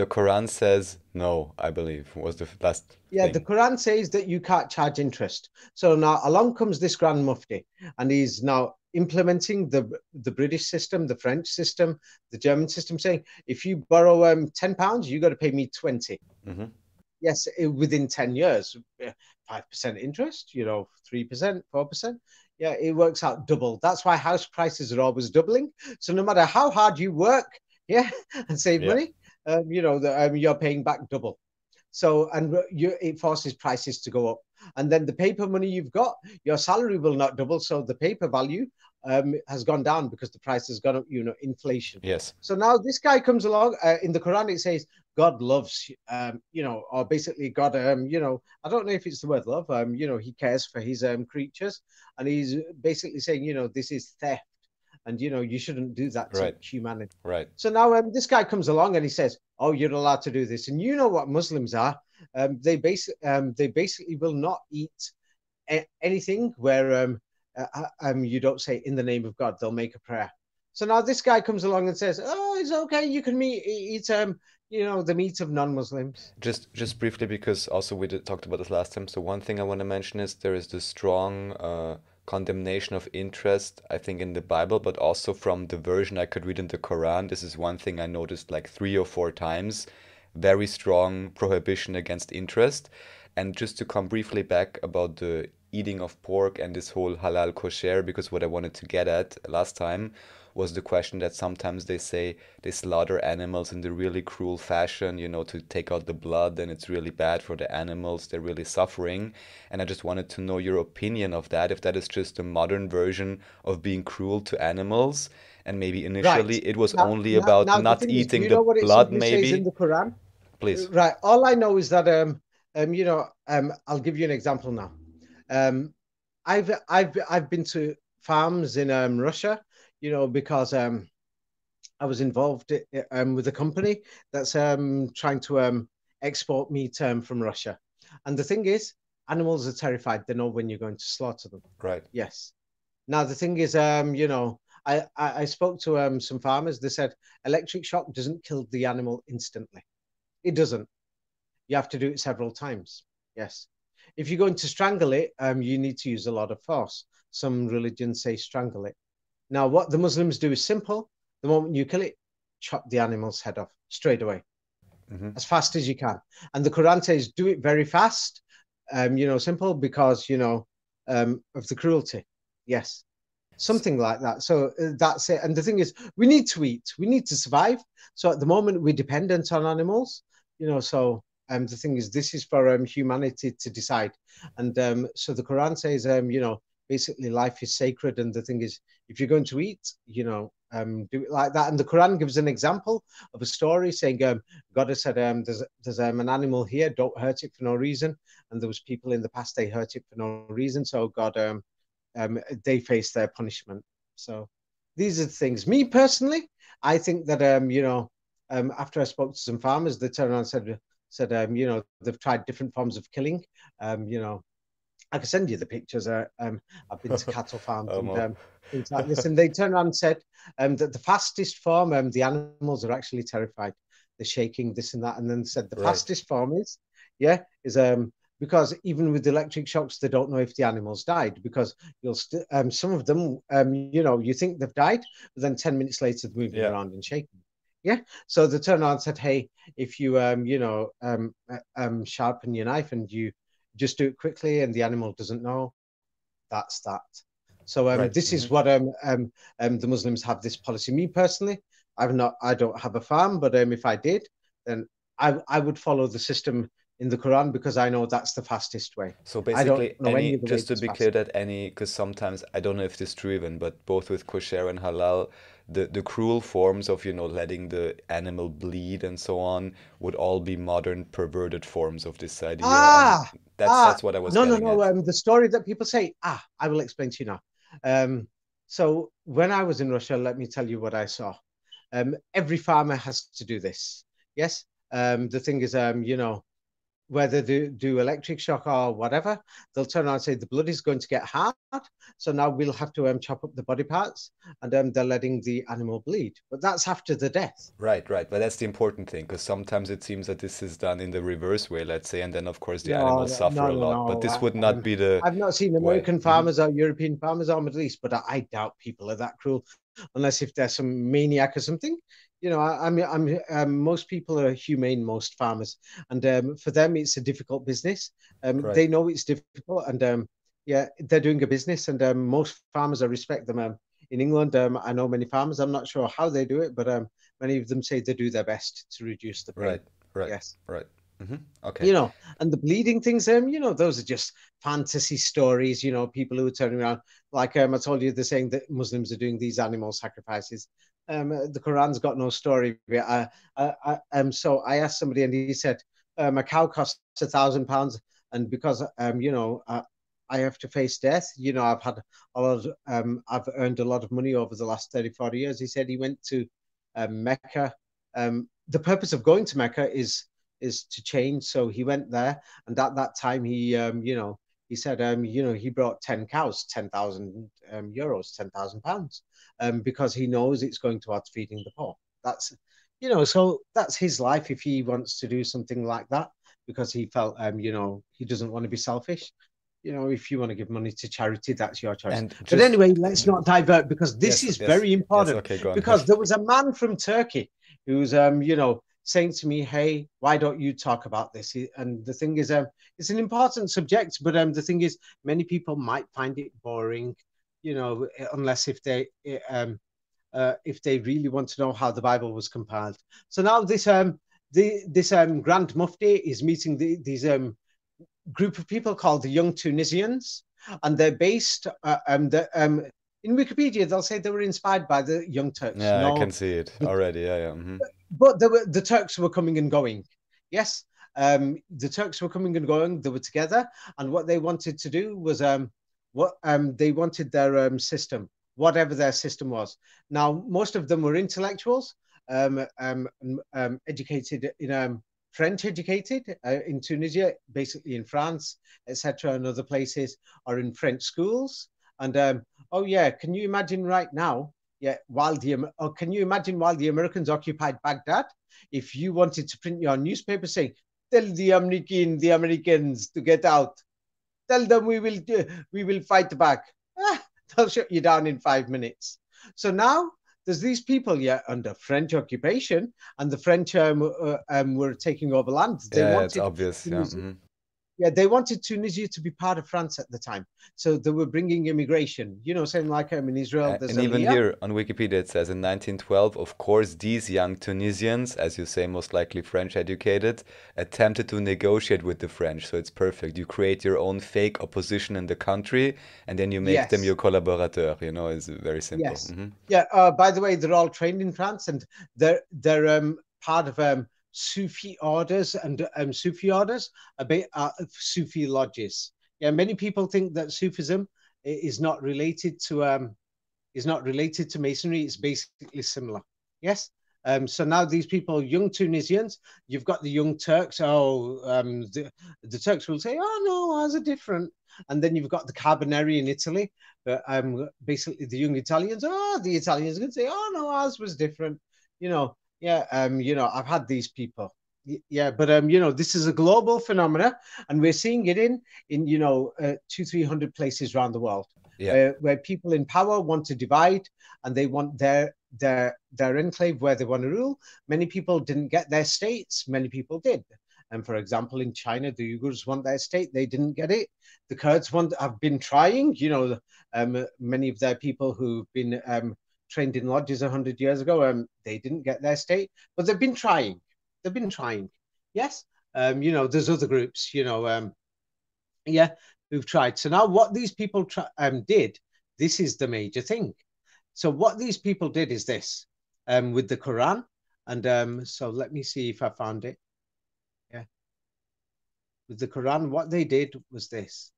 Quran says no, I believe, was the last Yeah, the thing. Quran says that you can't charge interest. So now along comes this Grand Mufti, and he's now implementing the British system, the French system, the German system, saying if you borrow £10, you got to pay me 20. Hmm. Yes, within 10 years, 5% interest, 3%, 4%. Yeah, it works out double. That's why house prices are always doubling. So no matter how hard you work, yeah, and save Yeah. money, you're paying back double. So, and it forces prices to go up. And then the paper money you've got, your salary will not double. So the paper value has gone down because the price has gone up, inflation. Yes. So now this guy comes along. In the Quran, it says God loves, or basically God, I don't know if it's the word love, he cares for his creatures. And he's basically saying, this is theft. And, you shouldn't do that to Right. humanity. Right. So now this guy comes along and he says, oh, you're allowed to do this. And you know what Muslims are. They basically will not eat anything where you don't say in the name of God. They'll make a prayer. So now this guy comes along and says, oh, it's okay. You can eat the meat of non-Muslims. Just briefly, because also we talked about this last time. So one thing I want to mention is there is this strong condemnation of interest, I think, in the Bible, but also from the version I could read in the Quran. This is one thing I noticed like 3 or 4 times. Very strong prohibition against interest. And just to come briefly back about the eating of pork and this whole halal kosher, because what I wanted to get at last time was the question that sometimes they say they slaughter animals in the really cruel fashion, to take out the blood, and it's really bad for the animals. They're really suffering. And I just wanted to know your opinion of that, if that is just a modern version of being cruel to animals, and maybe Right. initially it was Now, only now, about now the not thing is, do eating you the know what it blood, simply says in maybe? the Quran? Please. Right. All I know is that I'll give you an example now. Um, I've been to farms in Russia, because I was involved with a company that's trying to export meat from Russia. And the thing is, animals are terrified. They know when you're going to slaughter them. Right. Yes. Now the thing is, I spoke to some farmers. They said electric shock doesn't kill the animal instantly. It doesn't. You have to do it several times. Yes. If you're going to strangle it, you need to use a lot of force. Some religions say strangle it. Now, what the Muslims do is simple. The moment you kill it, chop the animal's head off straight away, Hmm. as fast as you can. And the Quran says do it very fast, simple because, of the cruelty. Yes, something like that. So that's it. And the thing is, we need to eat, we need to survive. So at the moment, we're dependent on animals, so the thing is, this is for humanity to decide. And so the Quran says, basically life is sacred. And the thing is, if you're going to eat, do it like that. And the Quran gives an example of a story saying, God has said, there's an animal here, don't hurt it for no reason. And there was people in the past, they hurt it for no reason. So God, they face their punishment. So these are the things. Me personally, I think that after I spoke to some farmers, they turned around and said they've tried different forms of killing. I can send you the pictures. I've been to cattle farms and Um, things like this, and they turned around and said that the fastest form, the animals are actually terrified. They're shaking, this and that, and then said the right. fastest form is because even with electric shocks, they don't know if the animals died because some of them, you think they've died, but then 10 minutes later they're moving Yeah. around and shaking. Yeah. So they turned around and said, hey, if you sharpen your knife and you just do it quickly and the animal doesn't know, that's that. So Right. this Hmm. is what the Muslims have this policy. Me personally, I don't have a farm, but if I did, then I would follow the system in the Quran because I know that's the fastest way. So I don't basically, know any other way just to that's be clear fast. that because sometimes I don't know if this is true even, but both with kosher and halal, the cruel forms of, letting the animal bleed and so on would all be modern perverted forms of this idea, and Ah, that's what I was no, no, getting no. at. The story that people say, I will explain to you now. So when I was in Russia, let me tell you what I saw. Every farmer has to do this. Yes. The thing is, whether they do electric shock or whatever, they'll turn around and say the blood is going to get hard. So now we'll have to chop up the body parts and they're letting the animal bleed. But that's after the death. Right, right. But that's the important thing, because sometimes it seems that this is done in the reverse way, let's say, and then of course the No, animals suffer no, a no, lot. But no. this would not be the I've not seen way. American Hmm. farmers or European farmers or Middle East, but I doubt people are that cruel, unless if there's some maniac or something. Most people are humane, most farmers, and for them it's a difficult business. Right. They know it's difficult, and yeah, they're doing a business, and most farmers I respect them. In England, I know many farmers. I'm not sure how they do it, but many of them say they do their best to reduce the pain. Right, right, Yes. right. Hmm. Okay. you know, and the bleeding things, those are just fantasy stories, people who are turning around, like I told you, they're saying that Muslims are doing these animal sacrifices. The Quran's got no story. So I asked somebody and he said, a cow costs £1,000. And because, I have to face death, I've had a lot of, I've earned a lot of money over the last 30, 40 years. He said he went to Mecca. The purpose of going to Mecca is to change. So he went there, and at that time, he said, he brought 10 cows, 10,000 euros, £10,000, because he knows it's going towards feeding the poor. That's, so that's his life if he wants to do something like that, because he felt, he doesn't want to be selfish. if you want to give money to charity, that's your choice. And But just anyway, let's not divert, because this yes, is yes, very yes. important. Okay, go on. Because there was a man from Turkey who's, saying to me, "Hey, why don't you talk about this?" And the thing is, it's an important subject, but the thing is, many people might find it boring, unless if they really want to know how the Bible was compiled. So now this Grand Mufti is meeting these group of people called the Young Tunisians, and they're based in Wikipedia. They'll say they were inspired by the Young Turks. Yeah, I can No, see it the, already. Yeah, yeah. but the Turks were coming and going. Yes, the Turks were coming and going. They were together, and what they wanted to do was what they wanted their system, whatever their system was. Now, most of them were intellectuals, educated in French educated in Tunisia, basically in France, etc., and other places, are in French schools. And oh yeah, can you imagine right now? Yeah, can you imagine while the Americans occupied Baghdad, if you wanted to print your newspaper saying, "Tell the Americans to get out. Tell them we will fight back." They'll shut you down in 5 minutes. So now there's these people, yeah, under French occupation, and the French were taking over land. They Yeah, it's wanted obvious. Yeah. Tunisia, yeah, they wanted Tunisia to be part of France at the time. So they were bringing immigration, saying like in Israel, there's And even Aliyah. here on Wikipedia it says in 1912, of course, these young Tunisians, as you say, most likely French educated, attempted to negotiate with the French. So it's perfect. You create your own fake opposition in the country and then you make them Yes, your collaborateur. It's very simple. yes. Yeah, by the way, they're all trained in France, and they're part of Sufi orders and Sufi lodges. Yeah, many people think that Sufism is not related to Masonry. It's basically similar. Yes. So now these people, young Tunisians, you've got the young Turks. Oh, the Turks will say, "Oh no, ours are different." And then you've got the Carbonari in Italy, but basically the young Italians. Oh, the Italians can say, "Oh no, ours was different." Yeah. I've had these people. Yeah, but this is a global phenomena, and we're seeing it in 200-300 places around the world, Yeah. where people in power want to divide, and they want their enclave where they want to rule. Many people didn't get their states. Many people did. And for example, in China, the Uyghurs want their state. They didn't get it. The Kurds have been trying. Many of their people who've been trained in lodges 100 years ago, they didn't get their state, but they've been trying. They've been trying. Yes. There's other groups, yeah, who've tried. So now what these people did, this is the major thing. So what these people did is this, with the Quran. And so let me see if I found it. Yeah. With the Quran, what they did was this.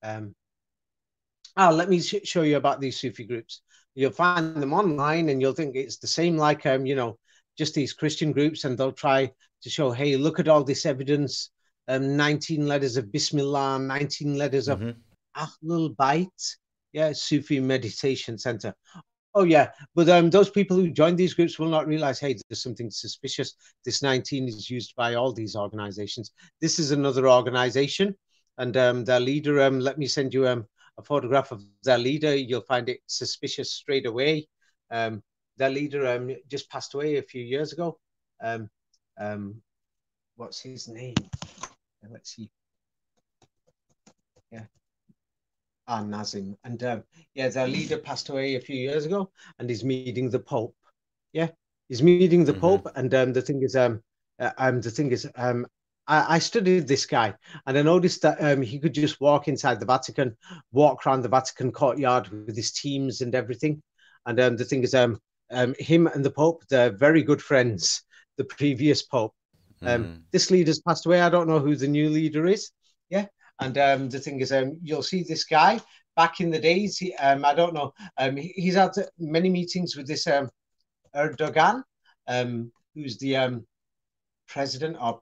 Let me show you about these Sufi groups. You'll find them online and you'll think it's the same like, just these Christian groups, and they'll try to show, hey, look at all this evidence, 19 letters of Bismillah, 19 letters of Ahlul Bayt, yeah, Sufi Meditation Center. Oh, yeah, but those people who join these groups will not realize, hey, there's something suspicious. This 19 is used by all these organizations. This is another organization, and their leader, let me send you a photograph of their leader. You'll find it suspicious straight away. Their leader just passed away a few years ago. What's his name? Let's see. Yeah. Nazim. And yeah, their leader passed away a few years ago, and he's meeting the Pope. Yeah, he's meeting the Pope. And the thing is, I studied this guy, and I noticed that he could just walk inside the Vatican, walk around the Vatican courtyard with his teams and everything. And the thing is, him and the Pope, they're very good friends. The previous Pope. This leader's passed away. I don't know who the new leader is. Yeah. And the thing is, you'll see this guy back in the days. I don't know. He's had many meetings with this Erdogan, who's the president or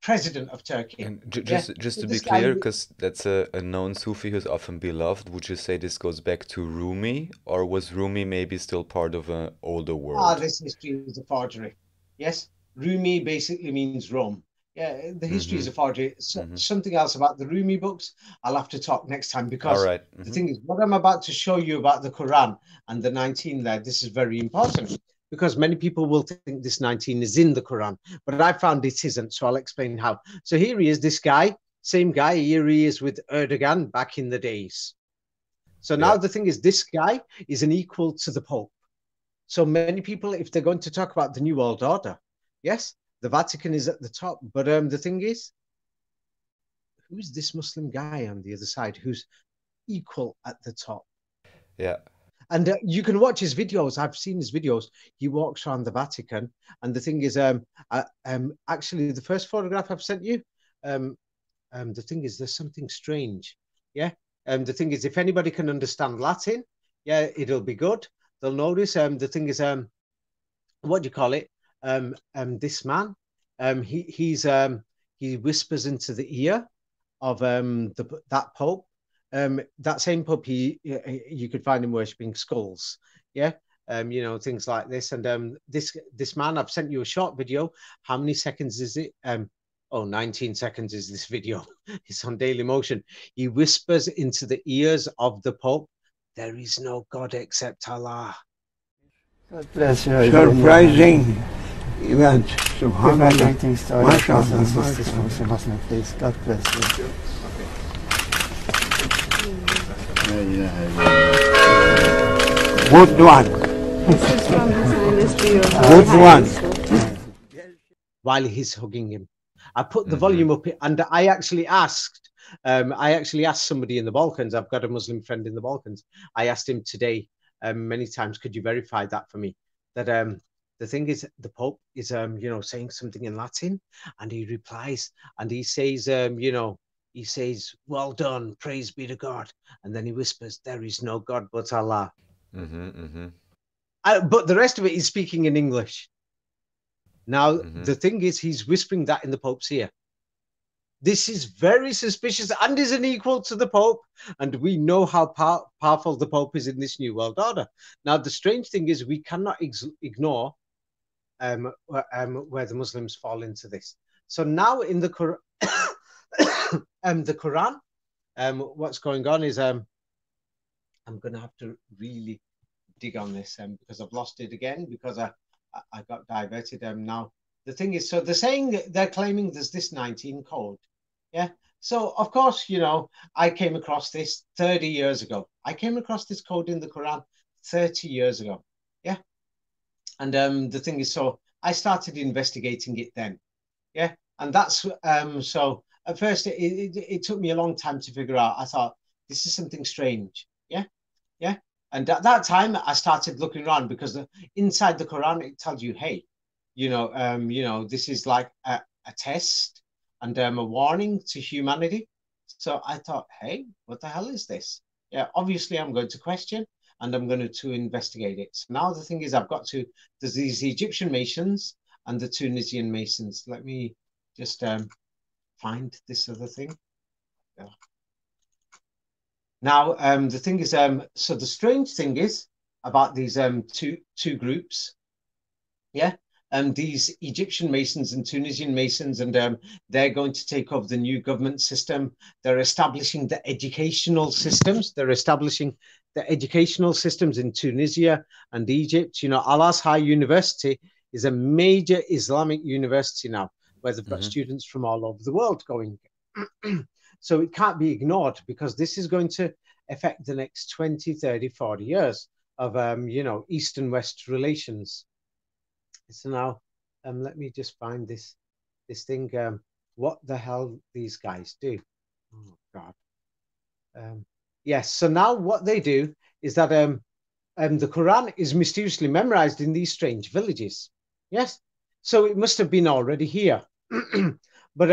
president of Turkey. And just to be clear, because that's a known Sufi who's often beloved, would you say this goes back to Rumi, or was Rumi maybe still part of an older world? This history is a forgery. Yes, Rumi basically means Rome. Yeah, the history is Mm-hmm. a forgery. So, Mm-hmm. something else about the Rumi books, I'll have to talk next time, All because right. the Mm-hmm. thing is, what I'm about to show you about the Quran and the 19 there, this is very important, because many people will think this 19 is in the Quran, but I found it isn't. So I'll explain how. So here he is, this guy, same guy. Here he is with Erdogan back in the days. So Yeah. now the thing is, this guy is an equal to the Pope. So many people, if they're going to talk about the New World Order, yes, the Vatican is at the top. But the thing is, who's this Muslim guy on the other side who's equal at the top? Yeah. And you can watch his videos. I've seen his videos. He walks around the Vatican. And the thing is, actually, the first photograph I've sent you, um, the thing is, there's something strange. Yeah. The thing is, if anybody can understand Latin, yeah, it'll be good. They'll notice. The thing is, what do you call it? This man, he whispers into the ear of that Pope. That same Pope, you could find him worshipping skulls. Yeah. Things like this. And this man, I've sent you a short video. How many seconds is it? 19 seconds is this video. It's on Daily Motion. He whispers into the ears of the Pope, there is no God except Allah. God bless you. Surprising event. Subhanallah. Greetings to all your MashaAllah, brothers and sisters mashallah. from Muslim faith. God bless you. Good one. This is from the Zionist view of Good Bahá'í one. Faith. While he's hugging him, I put the volume up, and I actually asked somebody in the Balkans. I've got a Muslim friend in the Balkans. I asked him today many times, could you verify that for me? That the thing is, the Pope is saying something in Latin, and he replies, and he says, he says, well done, praise be to God, and then he whispers, there is no God but Allah. Mm-hmm. Mm-hmm. But the rest of it is speaking in English. Now, Mm-hmm. the thing is, he's whispering that in the Pope's ear. This is very suspicious and is an equal to the Pope. And we know how powerful the Pope is in this New World Order. Now, the strange thing is we cannot ignore where the Muslims fall into this. So now in the Quran, what's going on is I'm going to have to really dig on this because I've lost it again because I got diverted. Now the thing is, so they're claiming there's this 19 code. Yeah. So of course, I came across this 30 years ago. I came across this code in the Quran 30 years ago. Yeah. And the thing is, so I started investigating it then. Yeah. And that's so at first it took me a long time to figure out. I thought this is something strange. Yeah. Yeah. And at that time, I started looking around because inside the Quran, it tells you, hey, this is like a test and a warning to humanity. So I thought, hey, what the hell is this? Yeah, obviously, I'm going to question and I'm going to investigate it. So now the thing is, there's these Egyptian Masons and the Tunisian Masons. Let me just find this other thing. Yeah. Now, the thing is, so the strange thing is about these two groups, yeah, these Egyptian Masons and Tunisian Masons, and they're going to take over the new government system. They're establishing the educational systems. They're establishing the educational systems in Tunisia and Egypt. Al-Azhar University is a major Islamic university now, where they've got students from all over the world going. So it can't be ignored because this is going to affect the next 20, 30, 40 years of, East and West relations. So now, let me just find this thing. What the hell these guys do? Oh, God. Yes, so now what they do is that the Quran is mysteriously memorized in these strange villages. Yes, so it must have been already here. But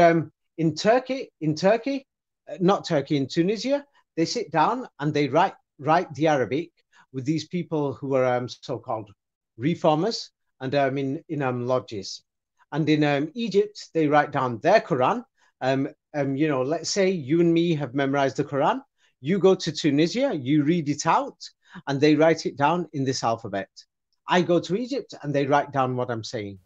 in Turkey, not Turkey, in Tunisia, they sit down and they write the Arabic with these people who are so-called reformers and in lodges. And in Egypt, they write down their Quran. Let's say you and me have memorized the Quran. You go to Tunisia, you read it out, and they write it down in this alphabet. I go to Egypt and they write down what I'm saying.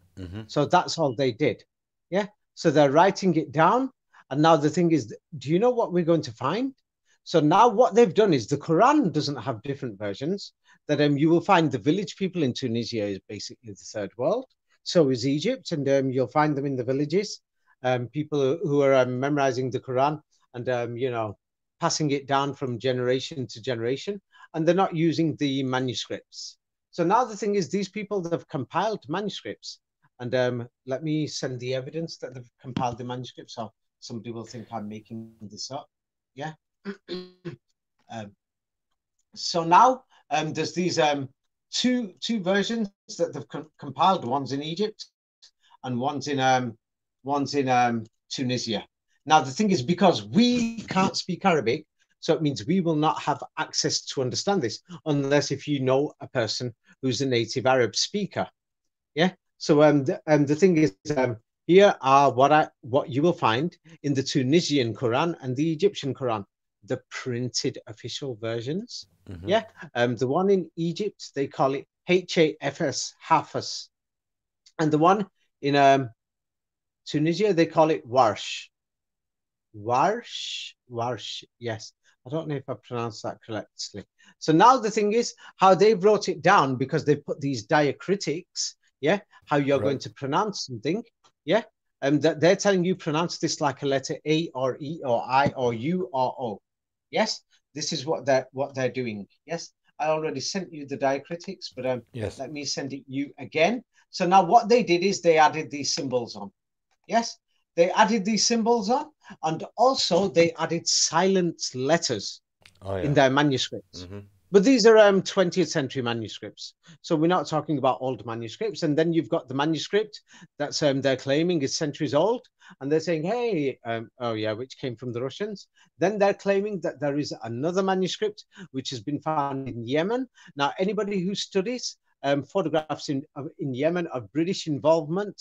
So that's all they did. Yeah. So they're writing it down. And now the thing is, do you know what we're going to find? So now what they've done is the Quran doesn't have different versions. That you will find the village people in Tunisia is basically the third world. So is Egypt, and you'll find them in the villages. People who are memorizing the Quran and you know, passing it down from generation to generation, and they're not using the manuscripts. So now the thing is, these people that have compiled manuscripts, and let me send the evidence that they've compiled the manuscripts. So somebody will think I'm making this up. Yeah. So now there's these two versions that they've compiled. One's in Egypt and one's in Tunisia. Now the thing is, because we can't speak Arabic, so it means we will not have access to understand this unless if you know a person who's a native Arab speaker. Yeah. So the thing is, here are what you will find in the Tunisian Quran and the Egyptian Quran, the printed official versions. Mm-hmm. Yeah. The one in Egypt, they call it HAFS, Hafs. And the one in Tunisia, they call it Warsh. Warsh, yes. I don't know if I pronounced that correctly. So now the thing is, how they wrote it down, because they put these diacritics, yeah, how you're going to pronounce something, yeah, and that they're telling you pronounce this like a letter A or E or I or U or O. Yes, this is what they're doing. Yes, I already sent you the diacritics, but Yes. let me send it you again. So now what they did is they added these symbols on. Yes, they added these symbols on, and also they added silent letters in their manuscripts. Mm-hmm. But these are 20th century manuscripts. So we're not talking about old manuscripts. And then you've got the manuscript that's they're claiming is centuries old. And they're saying, hey, oh yeah, which came from the Russians. Then they're claiming that there is another manuscript which has been found in Yemen. Now, anybody who studies photographs in Yemen of British involvement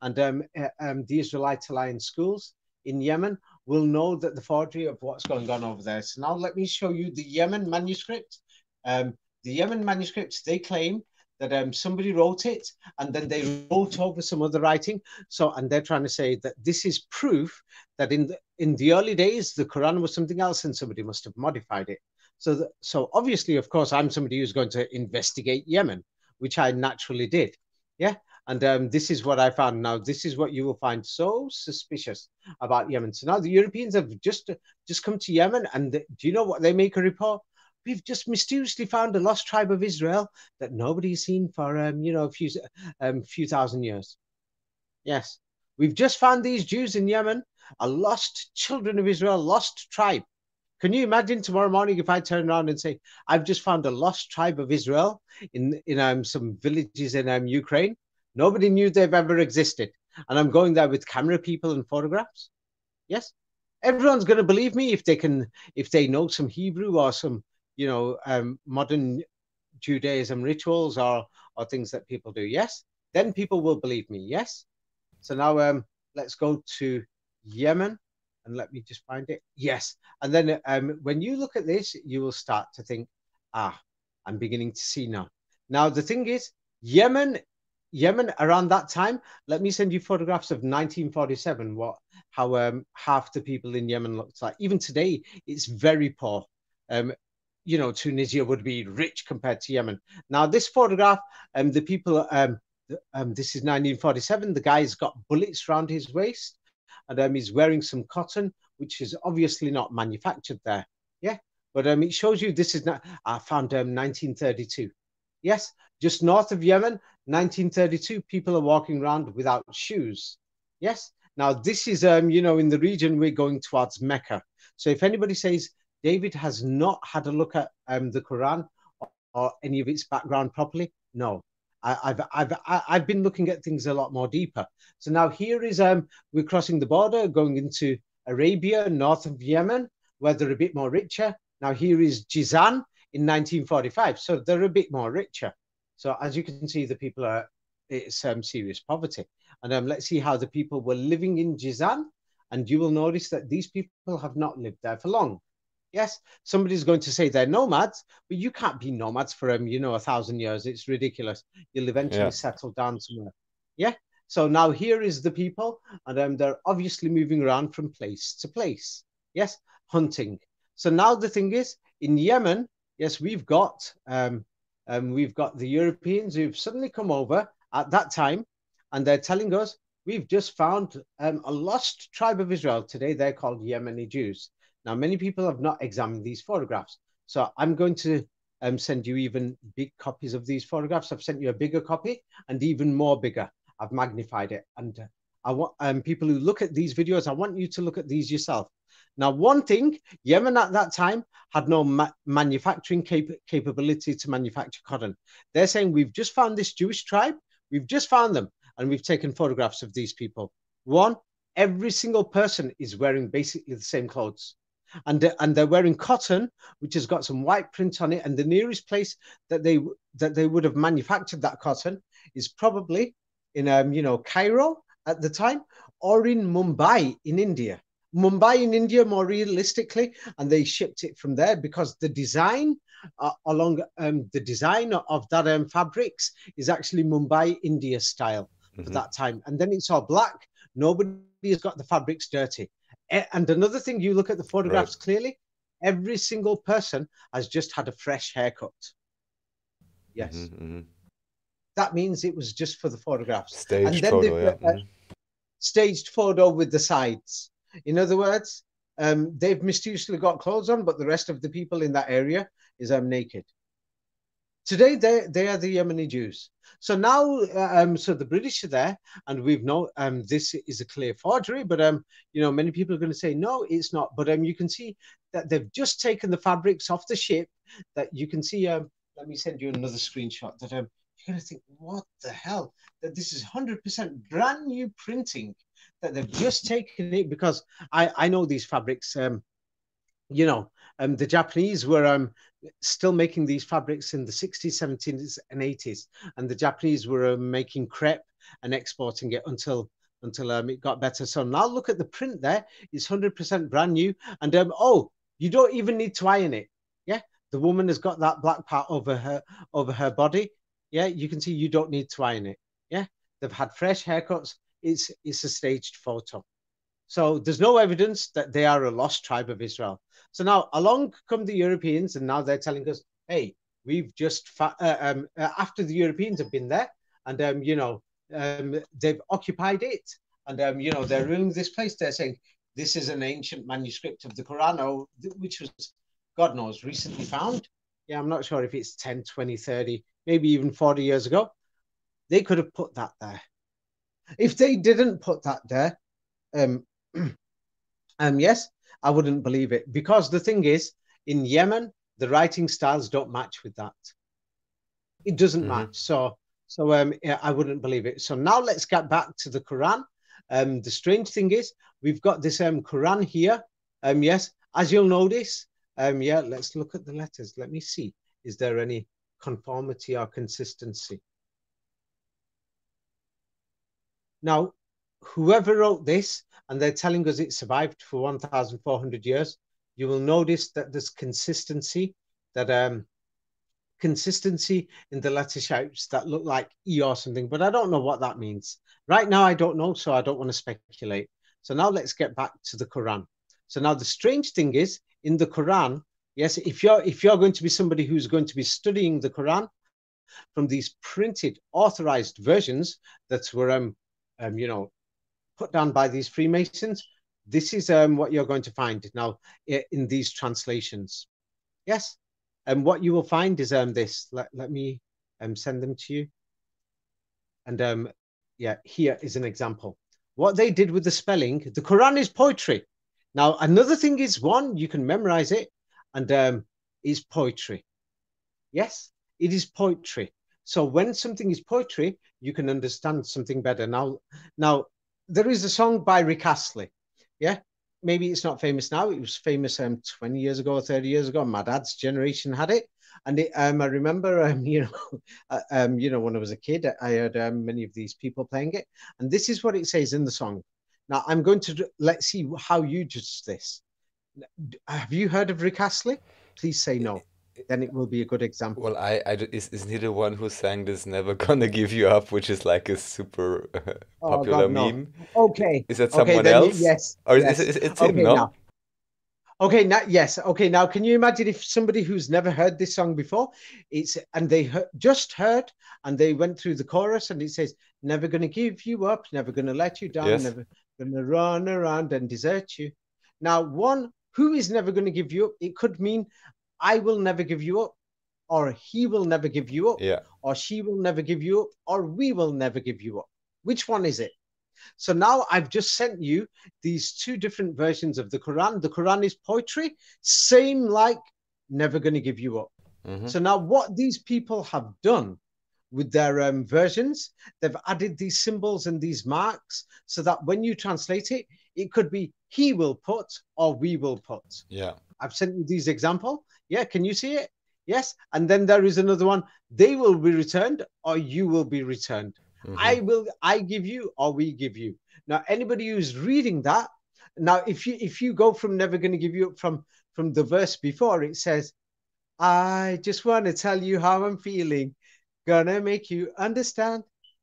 and the Israelite Alliance schools in Yemen will know that the forgery of what's going on over there. So now let me show you the Yemen manuscript. The Yemen manuscripts, they claim that somebody wrote it and then they wrote over some other writing. So, and they're trying to say that this is proof that in the early days, the Quran was something else and somebody must have modified it. So obviously, of course, I'm somebody who's going to investigate Yemen, which I naturally did. Yeah. And this is what I found. Now, this is what you will find so suspicious about Yemen. So now the Europeans have just come to Yemen, and do you know what they make a report? We've just mysteriously found a lost tribe of Israel that nobody's seen for you know, a few thousand years. Yes, we've just found these Jews in Yemen, a lost children of Israel, lost tribe. Can you imagine tomorrow morning if I turn around and say, I've just found a lost tribe of Israel in some villages in Ukraine? Nobody knew they've ever existed. And I'm going there with camera people and photographs. Yes. Everyone's going to believe me if they know some Hebrew or some, you know, modern Judaism rituals or things that people do. Yes. Then people will believe me. Yes. So now let's go to Yemen and let me just find it. Yes. And then when you look at this, you will start to think, I'm beginning to see now. Now, the thing is, Yemen around that time, let me send you photographs of 1947, how half the people in Yemen looked like. Even today, it's very poor. You know, Tunisia would be rich compared to Yemen. Now, this photograph, the people, this is 1947. The guy's got bullets around his waist, and he's wearing some cotton, which is obviously not manufactured there. Yeah, but it shows you this is not. I found 1932. Yes, just north of Yemen, 1932, people are walking around without shoes. Yes. Now, this is, you know, in the region we're going towards Mecca. So if anybody says David has not had a look at the Quran or any of its background properly, no. I've been looking at things a lot more deeper. So now here is, we're crossing the border, going into Arabia, north of Yemen, where they're a bit more richer. Now here is Jizan in 1945. So they're a bit more richer. So as you can see, the people are, it's serious poverty. And let's see how the people were living in Jizan. And you will notice that these people have not lived there for long. Yes, somebody's going to say they're nomads, but you can't be nomads for, you know, 1,000 years. It's ridiculous. You'll eventually settle down somewhere. Yeah. So now here is the people, and they're obviously moving around from place to place. Yes, hunting. So now the thing is, in Yemen, yes, we've got the Europeans who've suddenly come over at that time, and they're telling us we've just found a lost tribe of Israel. Today they're called Yemeni Jews. Now many people have not examined these photographs, so I'm going to send you even big copies of these photographs. I've sent you a bigger copy and even more bigger. I've magnified it, and I want people who look at these videos, I want you to look at these yourself. Now, one thing, Yemen at that time had no manufacturing capability to manufacture cotton. They're saying, we've just found this Jewish tribe, we've just found them, and we've taken photographs of these people. One, every single person is wearing basically the same clothes. And they're wearing cotton, which has got some white print on it. And the nearest place that they would have manufactured that cotton is probably in Cairo at the time, or in Mumbai in India. Mumbai in India, more realistically, and they shipped it from there because the design the design of that fabrics is actually Mumbai, India style for that time. And then it's all black. Nobody has got the fabrics dirty. And another thing, you look at the photographs clearly, every single person has just had a fresh haircut. Yes. That means it was just for the photographs. Staged photo, staged photo with the sides. In other words, they've mysteriously got clothes on, but the rest of the people in that area is naked. Today, they are the Yemeni Jews. So now, so the British are there, and we've known this is a clear forgery, but many people are going to say, no, it's not. But you can see that they've just taken the fabrics off the ship, that you can see, let me send you another screenshot, that you're going to think, what the hell? That this is 100% brand new printing, that they've just taken it, because I know these fabrics, the Japanese were still making these fabrics in the 60s, 70s, and 80s. And the Japanese were making crepe and exporting it until it got better. So now look at the print there. It's 100% brand new. And you don't even need to iron it. Yeah, the woman has got that black part over her body. Yeah, you can see you don't need to iron it. Yeah, they've had fresh haircuts. It's a staged photo. So there's no evidence that they are a lost tribe of Israel. So now along come the Europeans, and now they're telling us, hey, we've just, after the Europeans have been there, and, they've occupied it, and, they're ruining this place. They're saying this is an ancient manuscript of the Quran, which was, God knows, recently found. Yeah, I'm not sure if it's 10, 20, 30, maybe even 40 years ago. They could have put that there. If they didn't put that there, yes, I wouldn't believe it, because the thing is, in Yemen, the writing styles don't match with that. It doesn't match. So I wouldn't believe it. So now let's get back to the Quran. The strange thing is, we've got this Quran here. Yes, as you'll notice, let's look at the letters. Let me see. Is there any conformity or consistency? Now, whoever wrote this, and they're telling us it survived for 1,400 years, you will notice that there's consistency, consistency in the letter shapes that look like E or something, but I don't know what that means. Right now, I don't know, so I don't want to speculate. So now let's get back to the Quran. So now the strange thing is, in the Quran, yes, if you're going to be somebody who's going to be studying the Quran from these printed, authorized versions that were, put down by these Freemasons, this is what you're going to find now in these translations. Yes, and what you will find is this. Let me send them to you. And here is an example. What they did with the spelling, the Quran is poetry. Now, another thing is, one, you can memorize it, and it's poetry. Yes, it is poetry. So when something is poetry, you can understand something better. Now, there is a song by Rick Astley. Yeah, maybe it's not famous now. It was famous 20 years ago, 30 years ago. My dad's generation had it. And I remember, when I was a kid, I heard many of these people playing it. And this is what it says in the song. Now, I'm going to, let's see how you judge this. Have you heard of Rick Astley? Please say no. then it will be a good example. Well, isn't he the one who sang this "Never Gonna Give You Up," which is like a super Oh popular God, no. meme? Okay, Is that okay, someone then else? yes, Or yes. it's him, Okay, no? now. Okay, now yes. Okay, now can you imagine if somebody who's never heard this song before, and they just heard and they went through the chorus and it says, "Never gonna give you up, never gonna let you down, Yes. never gonna run around and desert you." Now, one who is never gonna give you up, it could mean I will never give you up, or he will never give you up, Yeah. or she will never give you up, or we will never give you up. Which one is it? So now I've just sent you these two different versions of the Quran. The Quran is poetry, same like never going to give you up. Mm-hmm. So now what these people have done with their versions, they've added these symbols and these marks so that when you translate it, it could be he will put or we will put. Yeah. I've sent you these example. Yeah, can you see it? Yes. And then there is another one. They will be returned or you will be returned. Mm-hmm. I give you or we give you. Now, anybody who's reading that, now if you go from never going to give you up from the verse before, it says, I just want to tell you how I'm feeling, gonna make you understand.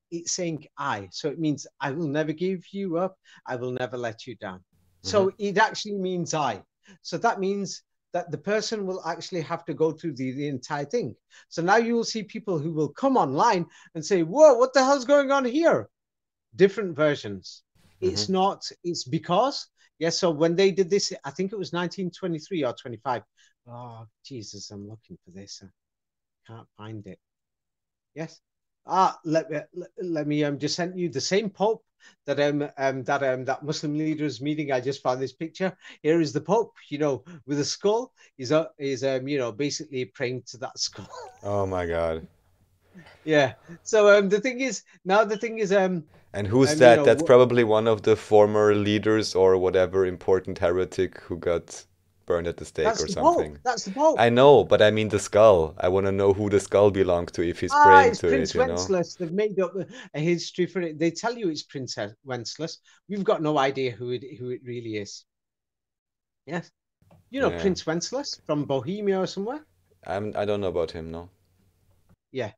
It's saying I. So it means I will never give you up. I will never let you down. So Mm-hmm. it actually means I. So that means that the person will actually have to go through the entire thing. So now you will see people who will come online and say, whoa, what the hell's going on here? Different versions. It's Mm-hmm. not, it's because, yes, so when they did this, I think it was 1923 or 25. Oh, Jesus, I'm looking for this. I can't find it. Yes. Let me just send you the same Pope that Muslim leaders meeting. I just found this picture. Here is the Pope, with a skull. He's basically praying to that skull. Oh my God. Yeah. So the thing is And who's you that? That's know probably one of the former leaders or whatever important heretic who got burned at the stake that's or the Pope. something. That's the Pope. I know, but I mean the skull. I want to know who the skull belonged to if he's Ah, praying it's to it, Prince you know? Wenceslas. They've made up a history for it. They tell you it's Prince Wenceslas. We've got no idea who it really is. Yes. Yeah. Prince Wenceslas from Bohemia or somewhere. I don't know about him, no. Yeah.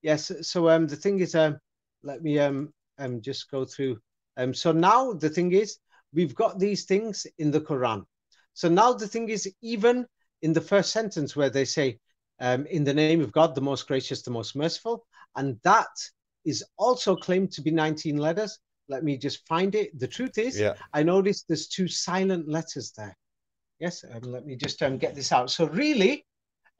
Yes. So the thing is let me just go through. So now the thing is we've got these things in the Quran. So now the thing is even in the first sentence where they say in the name of God, the most gracious, the most merciful, and that is also claimed to be 19 letters. Let me just find it. The truth is, Yeah. I noticed there's two silent letters there. Yes, let me just get this out. So really,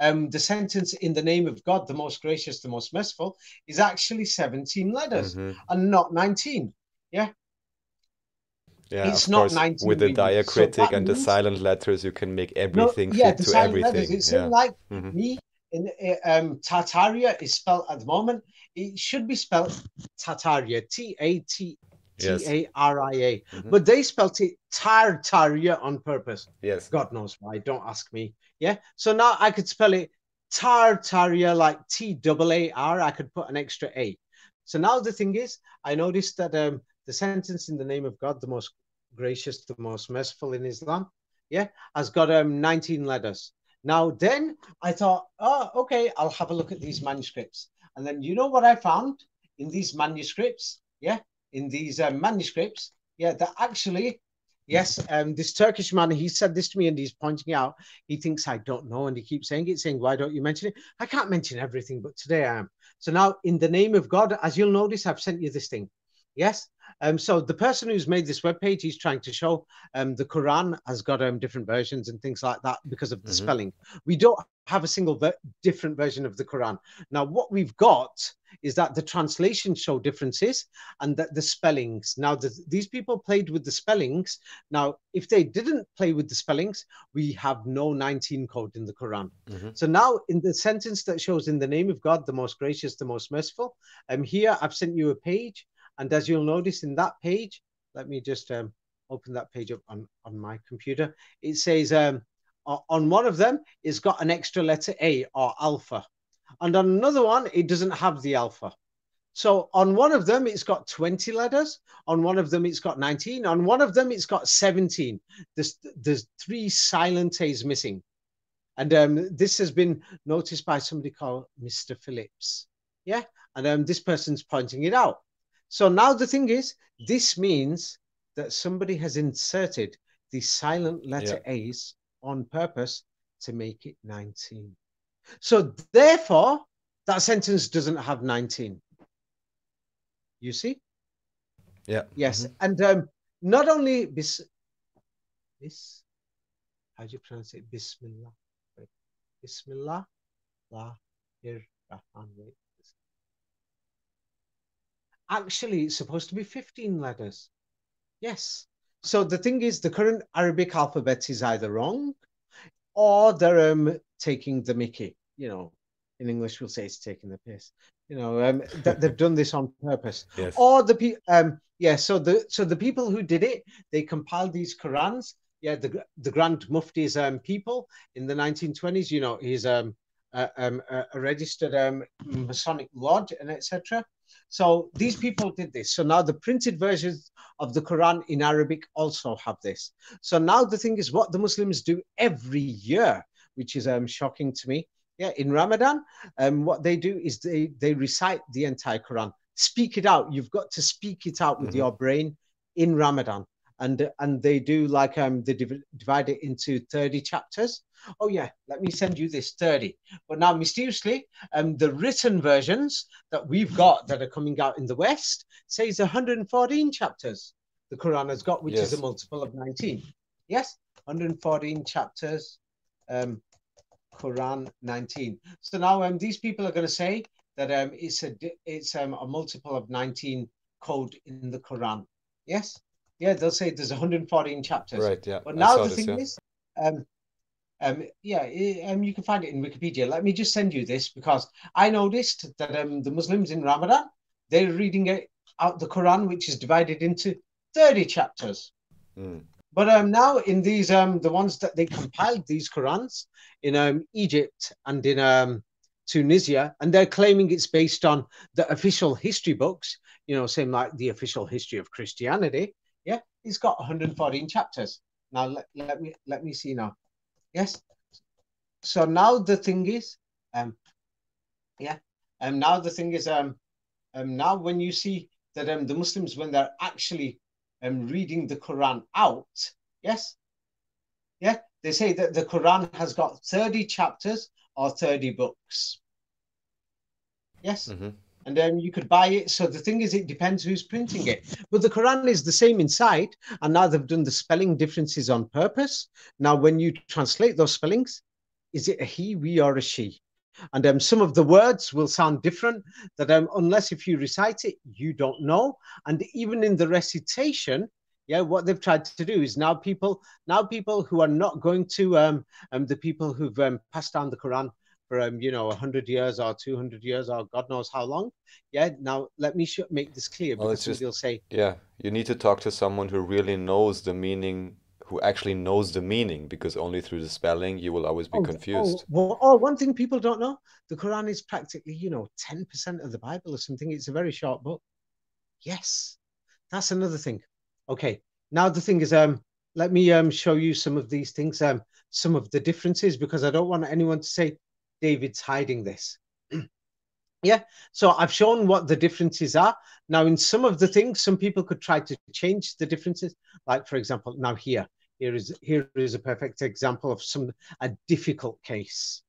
the sentence in the name of God, the most gracious, the most merciful, is actually 17 letters Mm-hmm. and not 19. Yeah, Yeah, it's of not course, with 19 the really. So diacritic that and the means, silent letters, you can make no, everything yeah, fit the to silent letters. everything. It's saying Yeah. like Mm-hmm. me in Tartaria is spelled at the moment. It should be spelled Tartaria, Yes. Taria, Mm-hmm. but they spelled it Tartaria on purpose. Yes. God knows why. Don't ask me. Yeah. So now I could spell it Tartaria like Taar. I could put an extra A. So now the thing is, I noticed that the sentence in the name of God, the most gracious, the most merciful in Islam, yeah, has got 19 letters. Now then I thought, oh, okay, I'll have a look at these manuscripts. And then you know what I found in these manuscripts? Yeah, in these manuscripts, yeah, that actually, yes, this Turkish man, he said this to me and he's pointing out, he thinks I don't know and he keeps saying, why don't you mention it? I can't mention everything, but today I am. So now in the name of God, as you'll notice, I've sent you this thing. Yes. So the person who's made this webpage, he's trying to show the Quran has got different versions and things like that because of the Mm-hmm. spelling. We don't have a single different version of the Quran. Now, what we've got is that the translations show differences and that the spellings. Now, these people played with the spellings. Now, if they didn't play with the spellings, we have no 19 code in the Quran. Mm-hmm. So now in the sentence that shows in the name of God, the most gracious, the most merciful, here I've sent you a page. And as you'll notice in that page, let me just open that page up on my computer. It says on one of them, it's got an extra letter A or alpha. And on another one, it doesn't have the alpha. So on one of them, it's got 20 letters. On one of them, it's got 19. On one of them, it's got 17. There's 3 silent A's missing. And this has been noticed by somebody called Mr. Phillips. Yeah. And this person's pointing it out. So now the thing is, this means that somebody has inserted the silent letter A's on purpose to make it 19. So therefore, that sentence doesn't have 19. You see? Yeah. Yes. And not only how do you pronounce it? Bismillah. Wait. Bismillah. Wait. Actually, it's supposed to be 15 letters. Yes. So the thing is, the current Arabic alphabet is either wrong or they're taking the mickey. You know, in English, we'll say it's taking the piss. You know, that they've done this on purpose. Yes. Or so the people who did it, they compiled these Qurans. Yeah, the Grand Mufti's people in the 1920s. You know, he's a registered Masonic lodge and etc. So these people did this. So now the printed versions of the Quran in Arabic also have this. So now the thing is, what the Muslims do every year, which is shocking to me. Yeah, in Ramadan, what they do is they recite the entire Quran, speak it out. You've got to speak it out with your brain in Ramadan. And they do like they divide it into 30 chapters. Oh yeah, let me send you this 30. But now mysteriously, the written versions that we've got that are coming out in the West says 114 chapters. The Quran has got, which is a multiple of 19. Yes, 114 chapters. Quran 19. So now these people are going to say that it's a multiple of 19 code in the Quran. Yes. Yeah, they'll say there's 114 chapters. Right, yeah. But now the thing is, you can find it in Wikipedia. Let me just send you this because I noticed that the Muslims in Ramadan, they're reading it out the Quran, which is divided into 30 chapters. But now in these, the ones that they compiled these Qurans in Egypt and in Tunisia, and they're claiming it's based on the official history books, you know, same like the official history of Christianity. Yeah, it's got 114 chapters. Now let me see now. Yes. So now the thing is, now the thing is, now when you see that the Muslims, when they're actually reading the Quran out, they say that the Quran has got 30 chapters or 30 books. Yes. And then you could buy it. So the thing is, it depends who's printing it. But the Quran is the same inside. And now they've done the spelling differences on purpose. Now, when you translate those spellings, is it a he, we, or a she? And some of the words will sound different that unless if you recite it, you don't know. And even in the recitation, what they've tried to do is now people who are not going to the people who've passed down the Quran for 100 years or 200 years or God knows how long. Now let me make this clear, because they'll say, you need to talk to someone who really knows the meaning, who actually knows the meaning, because only through the spelling you will always be confused. One thing people don't know, the Quran is practically 10% of the Bible or something. It's a very short book. Yes, that's another thing. Okay, now the thing is, let me show you some of these things, some of the differences, because I don't want anyone to say David's hiding this. So I've shown what the differences are. Now, in some of the things, some people could try to change the differences. Like, for example, now here is a perfect example of a difficult case.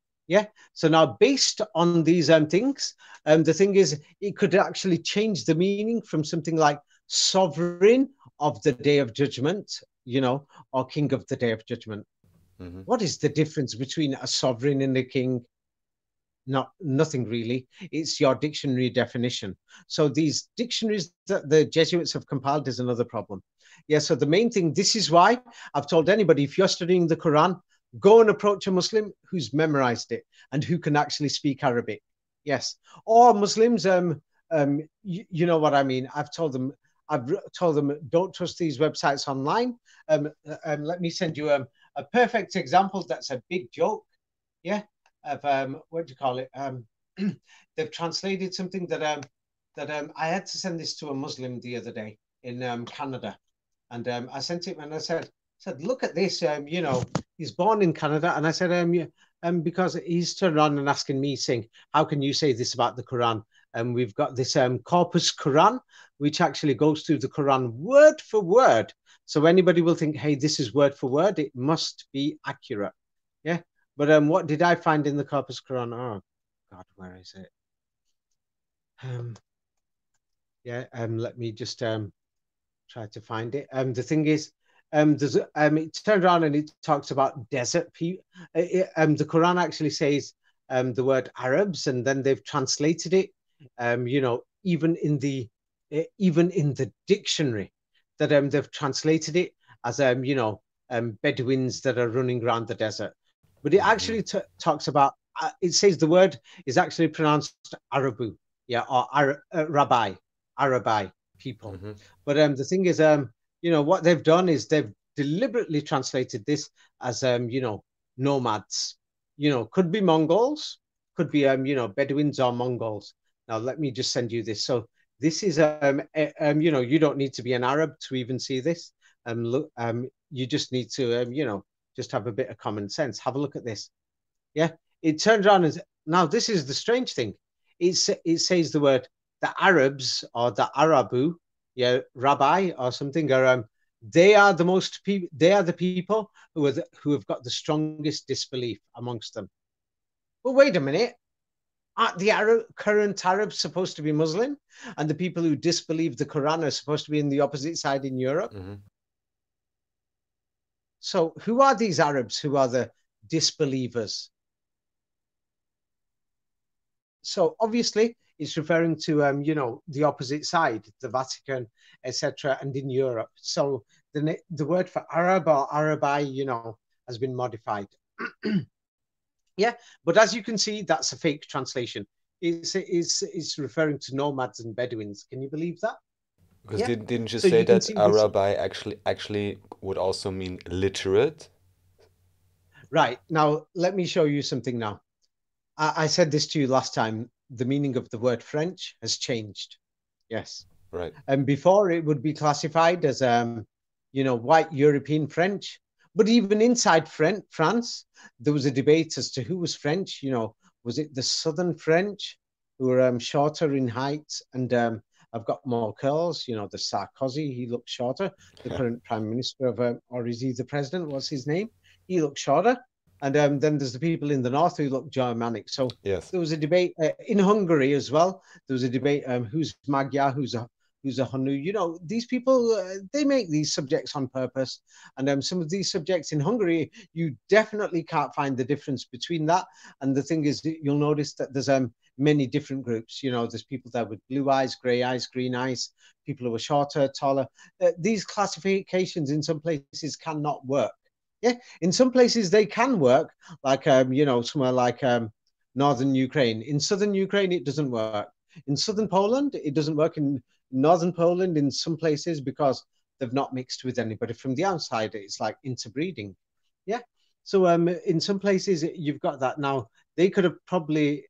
So now, based on these things, the thing is, it could actually change the meaning from something like sovereign of the day of judgment, or king of the day of judgment. What is the difference between a sovereign and a king? Nothing really. It's your dictionary definition. So these dictionaries that the Jesuits have compiled is another problem. So the main thing, this is why I've told anybody, if you're studying the Quran, go and approach a Muslim who's memorized it and who can actually speak Arabic. Or Muslims, you know what I mean. I've told them, don't trust these websites online. Let me send you a perfect example that's a big joke. Of what do you call it? They've translated something that I had to send this to a Muslim the other day in Canada, and I sent it and I said, look at this. He's born in Canada, and I said, because he's turned around and asking me, saying, how can you say this about the Quran? And we've got this corpus Quran, which actually goes through the Quran word for word. So anybody will think, hey, this is word for word. It must be accurate. Yeah. But what did I find in the corpus Quran? Oh, God, where is it? Let me just try to find it. The thing is, it turned around and it talks about desert people. The Quran actually says the word Arabs, and then they've translated it. Even in the dictionary, that they've translated it as Bedouins that are running around the desert. But it actually talks about. It says the word is actually pronounced Arabu, or Arabai people. But the thing is, what they've done is they've deliberately translated this as nomads. Could be Mongols, could be Bedouins or Mongols. Now let me just send you this. So this is you don't need to be an Arab to even see this. Look, you just need to just have a bit of common sense. Have a look at this. Yeah, it turns around and now this is the strange thing. It says the word the Arabs or the Arabu, rabbi or something, are they are the most people. They are the people who have got the strongest disbelief amongst them. But wait a minute, aren't the current Arabs supposed to be Muslim, and the people who disbelieve the Quran are supposed to be in the opposite side in Europe? So who are these Arabs who are the disbelievers? So obviously it's referring to the opposite side, the Vatican, etc., and in Europe. So the word for Arab or Arabai, has been modified. Yeah, but as you can see, that's a fake translation. It's referring to nomads and Bedouins. Can you believe that? Because didn't you say that Arabai actually would also mean literate? Right. Now, let me show you something now. I said this to you last time. The meaning of the word French has changed. Yes. Right. And before it would be classified as, white European French. But even inside France, there was a debate as to who was French. Was it the Southern French who were shorter in height and I've got more curls? The Sarkozy, he looked shorter. The current prime minister of, or is he the president? What's his name? He looked shorter. And then there's the people in the north who look Germanic. So yes, there was a debate in Hungary as well. There was a debate who's Magyar, who's a Hanu. These people, they make these subjects on purpose. And some of these subjects in Hungary, you definitely can't find the difference between that. And the thing is, you'll notice that there's many different groups. There's people there with blue eyes, grey eyes, green eyes, people who are shorter, taller. These classifications in some places cannot work. Yeah, in some places they can work, like somewhere like northern Ukraine. In southern Ukraine, it doesn't work. In southern Poland, it doesn't work. In northern Poland, in some places, because they've not mixed with anybody from the outside. It's like interbreeding. Yeah. So in some places you've got that. Now they could have probably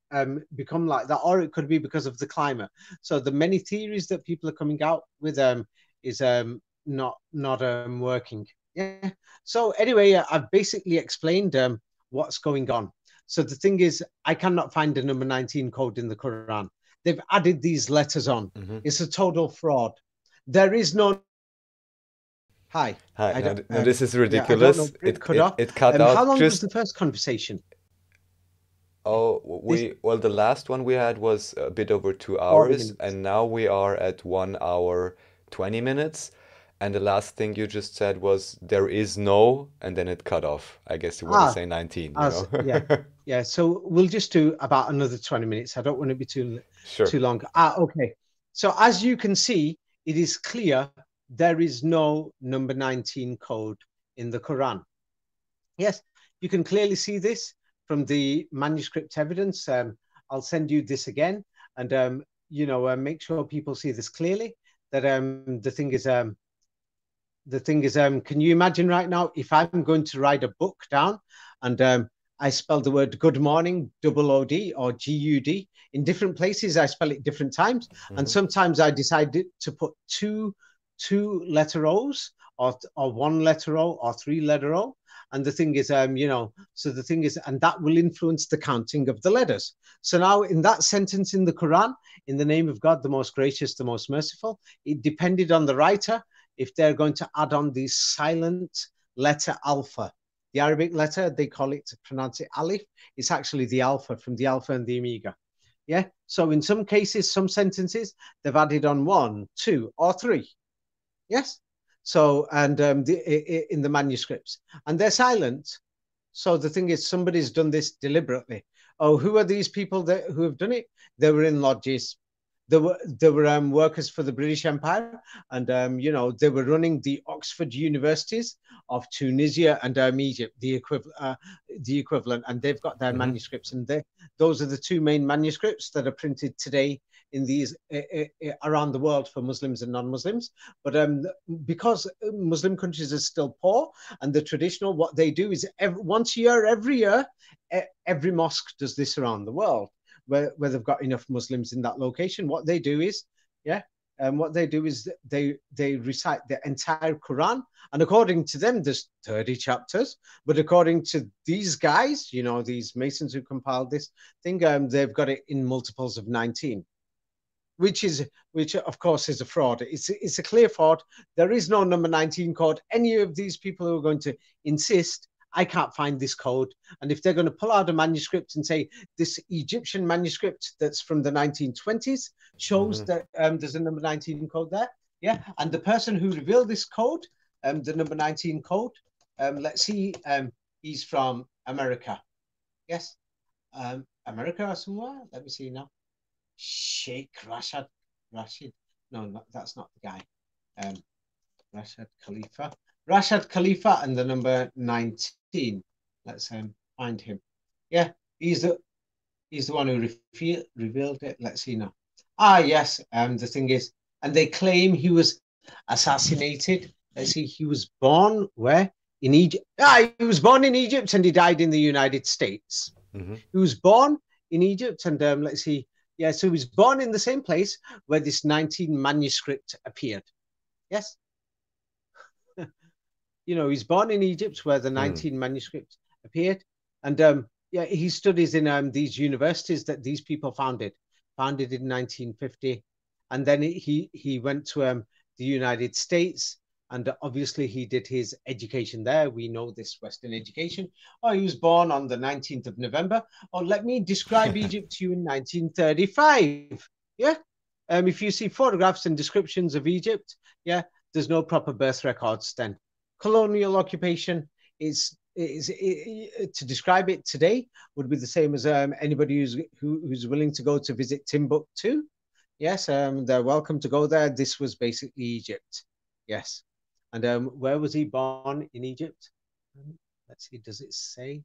become like that, or it could be because of the climate. So the many theories that people are coming out with is not working. Yeah. So anyway, I've basically explained what's going on. So the thing is, I cannot find a number 19 code in the Quran. They've added these letters on. It's a total fraud. There is no. Hi. No, this is ridiculous. It cut out. How long was the first conversation? Oh, the last one we had was a bit over 2 hours, and now we are at 1 hour 20 minutes. And the last thing you just said was there is no, and then it cut off. I guess you want to say 19. Yeah. So we'll just do about another 20 minutes. I don't want to be too long. Okay. So as you can see, it is clear there is no number 19 code in the Quran. Yes, you can clearly see this from the manuscript evidence. I'll send you this again, and make sure people see this clearly. That the thing is, can you imagine right now if I'm going to write a book down and I spell the word good morning, OOD or GUD. In different places, I spell it different times. And sometimes I decided to put two letter O's or one letter O or three letter O. And the thing is, so the thing is, and that will influence the counting of the letters. So now in that sentence in the Quran, in the name of God, the most gracious, the most merciful, it depended on the writer if they're going to add on the silent letter alpha. The Arabic letter, they call it, to pronounce it alif. It's actually the alpha, from the alpha and the omega. Yeah. So in some cases, some sentences, they've added on 1, 2, or 3. Yes. So, and in the manuscripts, and they're silent. So the thing is, somebody's done this deliberately. Oh, who are these people who have done it? They were in lodges. They were workers for the British Empire, and they were running the Oxford universities of Tunisia and Egypt, the equivalent, and they've got their manuscripts, and those are the two main manuscripts that are printed today in these around the world for Muslims and non-Muslims. But because Muslim countries are still poor, and the traditional, what they do is every year, every mosque does this around the world. Where they've got enough Muslims in that location, what they do is, what they do is they recite the entire Quran, and according to them, there's 30 chapters. But according to these guys, these Masons who compiled this thing, they've got it in multiples of 19, which of course is a fraud. It's a clear fraud. There is no number 19 code. Any of these people who are going to insist, I can't find this code. And if they're going to pull out a manuscript and say this Egyptian manuscript that's from the 1920s shows that there's a number 19 code there. Yeah. And the person who revealed this code, the number 19 code, let's see, he's from America. Yes. America or somewhere. Let me see now. Sheikh Rashid. No, that's not the guy. Rashid Khalifa and the number 19. Let's find him. Yeah, he's the one who revealed it. Let's see now. Yes. The thing is, and they claim he was assassinated. Let's see, he was born where? In Egypt. He was born in Egypt and he died in the United States. He was born in Egypt, and let's see. Yeah, so he was born in the same place where this 19 manuscript appeared. Yes. He's born in Egypt where the 19 manuscript appeared. And he studies in these universities that these people founded in 1950. And then he went to the United States, and obviously he did his education there. We know this Western education. He was born on the 19th of November. Let me describe Egypt to you in 1935. Yeah. If you see photographs and descriptions of Egypt, there's no proper birth records then. Colonial occupation is to describe it today would be the same as anybody who's willing to go to visit Timbuktu. Yes, they're welcome to go there. This was basically Egypt. Yes. And where was he born in Egypt? Let's see, does it say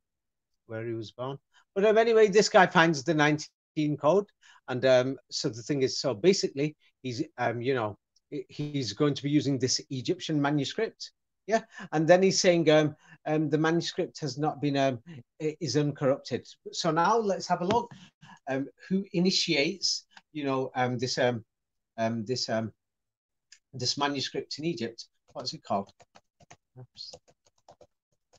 where he was born? But anyway, this guy finds the 19 code. And so the thing is, so basically, he's going to be using this Egyptian manuscript. Yeah. And then he's saying the manuscript has not been, is uncorrupted. So now let's have a look. Who initiates, this manuscript in Egypt? What's it called? Oops.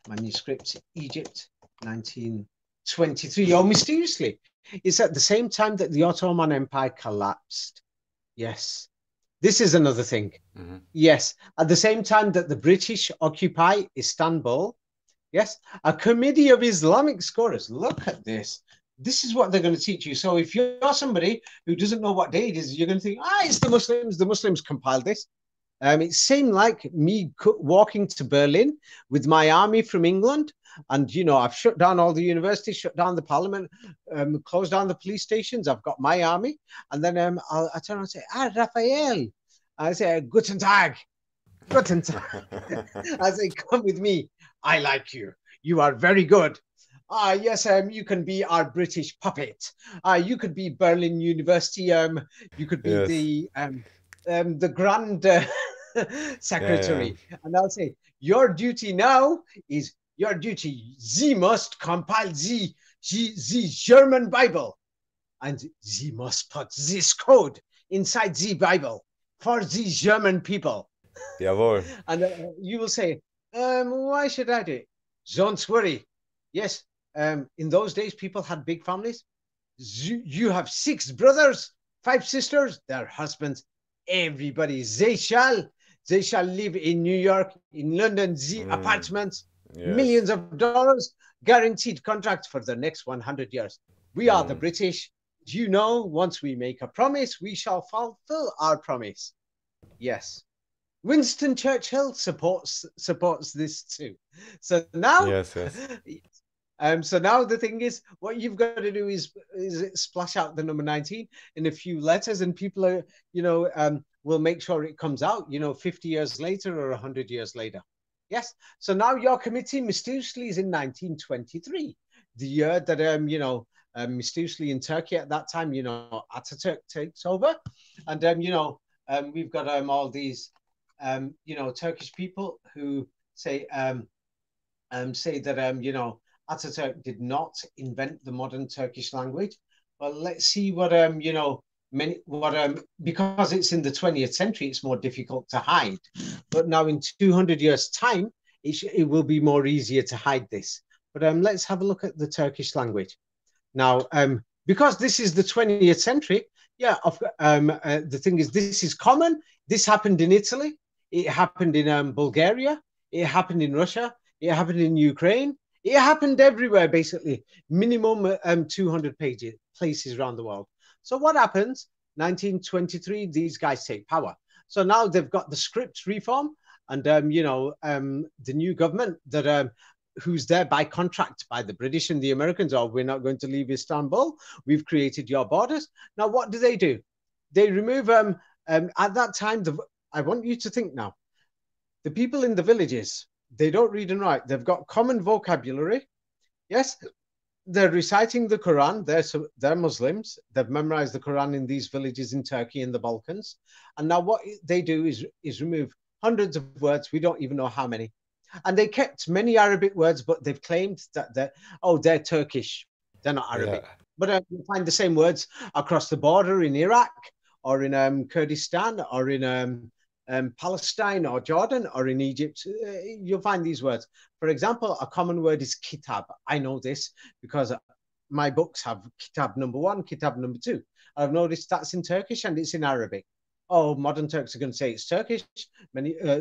Manuscript Egypt, 1923. Mysteriously, it's at the same time that the Ottoman Empire collapsed. Yes. This is another thing. Yes. At the same time that the British occupy Istanbul, yes, a committee of Islamic scholars. Look at this. This is what they're going to teach you. So if you're somebody who doesn't know what day it is, you're going to think, it's the Muslims. The Muslims compiled this. It seemed like me walking to Berlin with my army from England. And, I've shut down all the universities, shut down the parliament, closed down the police stations. I've got my army. And then I turn and say, Raphael. I say, Guten Tag. Guten Tag. I say, come with me. I like you. You are very good. Yes, you can be our British puppet. You could be Berlin University. You could be the Grand Secretary. And I'll say, your duty now is your duty. Sie must compile the German Bible. And sie must put this code inside the Bible for the German people. Jawohl. And you will say, why should I do it? Don't worry. Yes, in those days, people had big families. You have 6 brothers, 5 sisters, their husbands, everybody. They shall live in New York, in London, the apartments, Yes. millions of dollars, guaranteed contracts for the next 100 years. We are the British. You know, once we make a promise, we shall fulfill our promise. Yes. Winston Churchill supports this too. So now, Yes. so now the thing is, what you've got to do is splash out the number 19 in a few letters, and people are, will make sure it comes out, 50 years later or 100 years later. Yes. So now your committee mysteriously is in 1923, the year that mysteriously in Turkey at that time, Atatürk takes over, and we've got all these Turkish people who say that Atatürk did not invent the modern Turkish language. But let's see what because it's in the 20th century, it's more difficult to hide. But now in 200 years' time, it will be more easier to hide this. But let's have a look at the Turkish language. Now, because this is the 20th century, the thing is, this is common. This happened in Italy. It happened in Bulgaria. It happened in Russia. It happened in Ukraine. It happened everywhere, basically. Minimum 200 places around the world. So what happens? 1923, these guys take power. So now they've got the script reform, and the new government that who's there by contract by the British and the Americans. Oh, we're not going to leave Istanbul. We've created your borders. Now, what do? They remove at that time. I want you to think now. The people in the villages, they don't read and write. They've got common vocabulary. Yes, they're reciting the Quran. They're Muslims. They've memorized the Quran in these villages in Turkey and the Balkans. And now what they do is remove hundreds of words. We don't even know how many. And they kept many Arabic words, but they've claimed that they're Turkish. They're not Arabic. Yeah. But you find the same words across the border in Iraq or in Kurdistan or in Palestine or Jordan or in Egypt. You'll find these words. For example, a common word is kitab. I know this because my books have kitab number 1, kitab number 2. I've noticed that's in Turkish and it's in Arabic. Oh, modern Turks are going to say it's Turkish.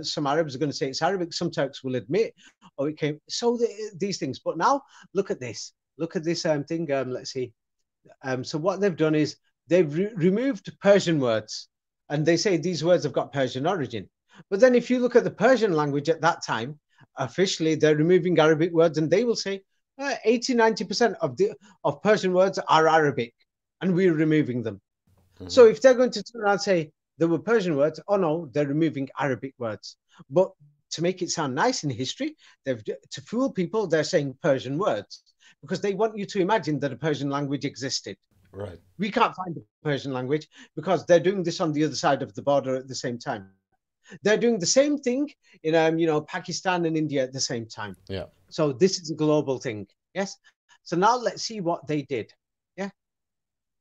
Some Arabs are going to say it's Arabic. Some Turks will admit, it came. So these things. But now look at this. Look at this thing. Let's see. So what they've done is they've removed Persian words, and they say these words have got Persian origin. But then if you look at the Persian language at that time, officially they're removing Arabic words, and they will say 80-90% of Persian words are Arabic, and we're removing them. Mm-hmm. So if they're going to turn around and say there were Persian words, oh no, they're removing Arabic words. But to make it sound nice in history, to fool people, they're saying Persian words because they want you to imagine that a Persian language existed. Right. We can't find the Persian language because they're doing this on the other side of the border at the same time. They're doing the same thing in Pakistan and India at the same time. Yeah. So this is a global thing. Yes. So now let's see what they did. Yeah.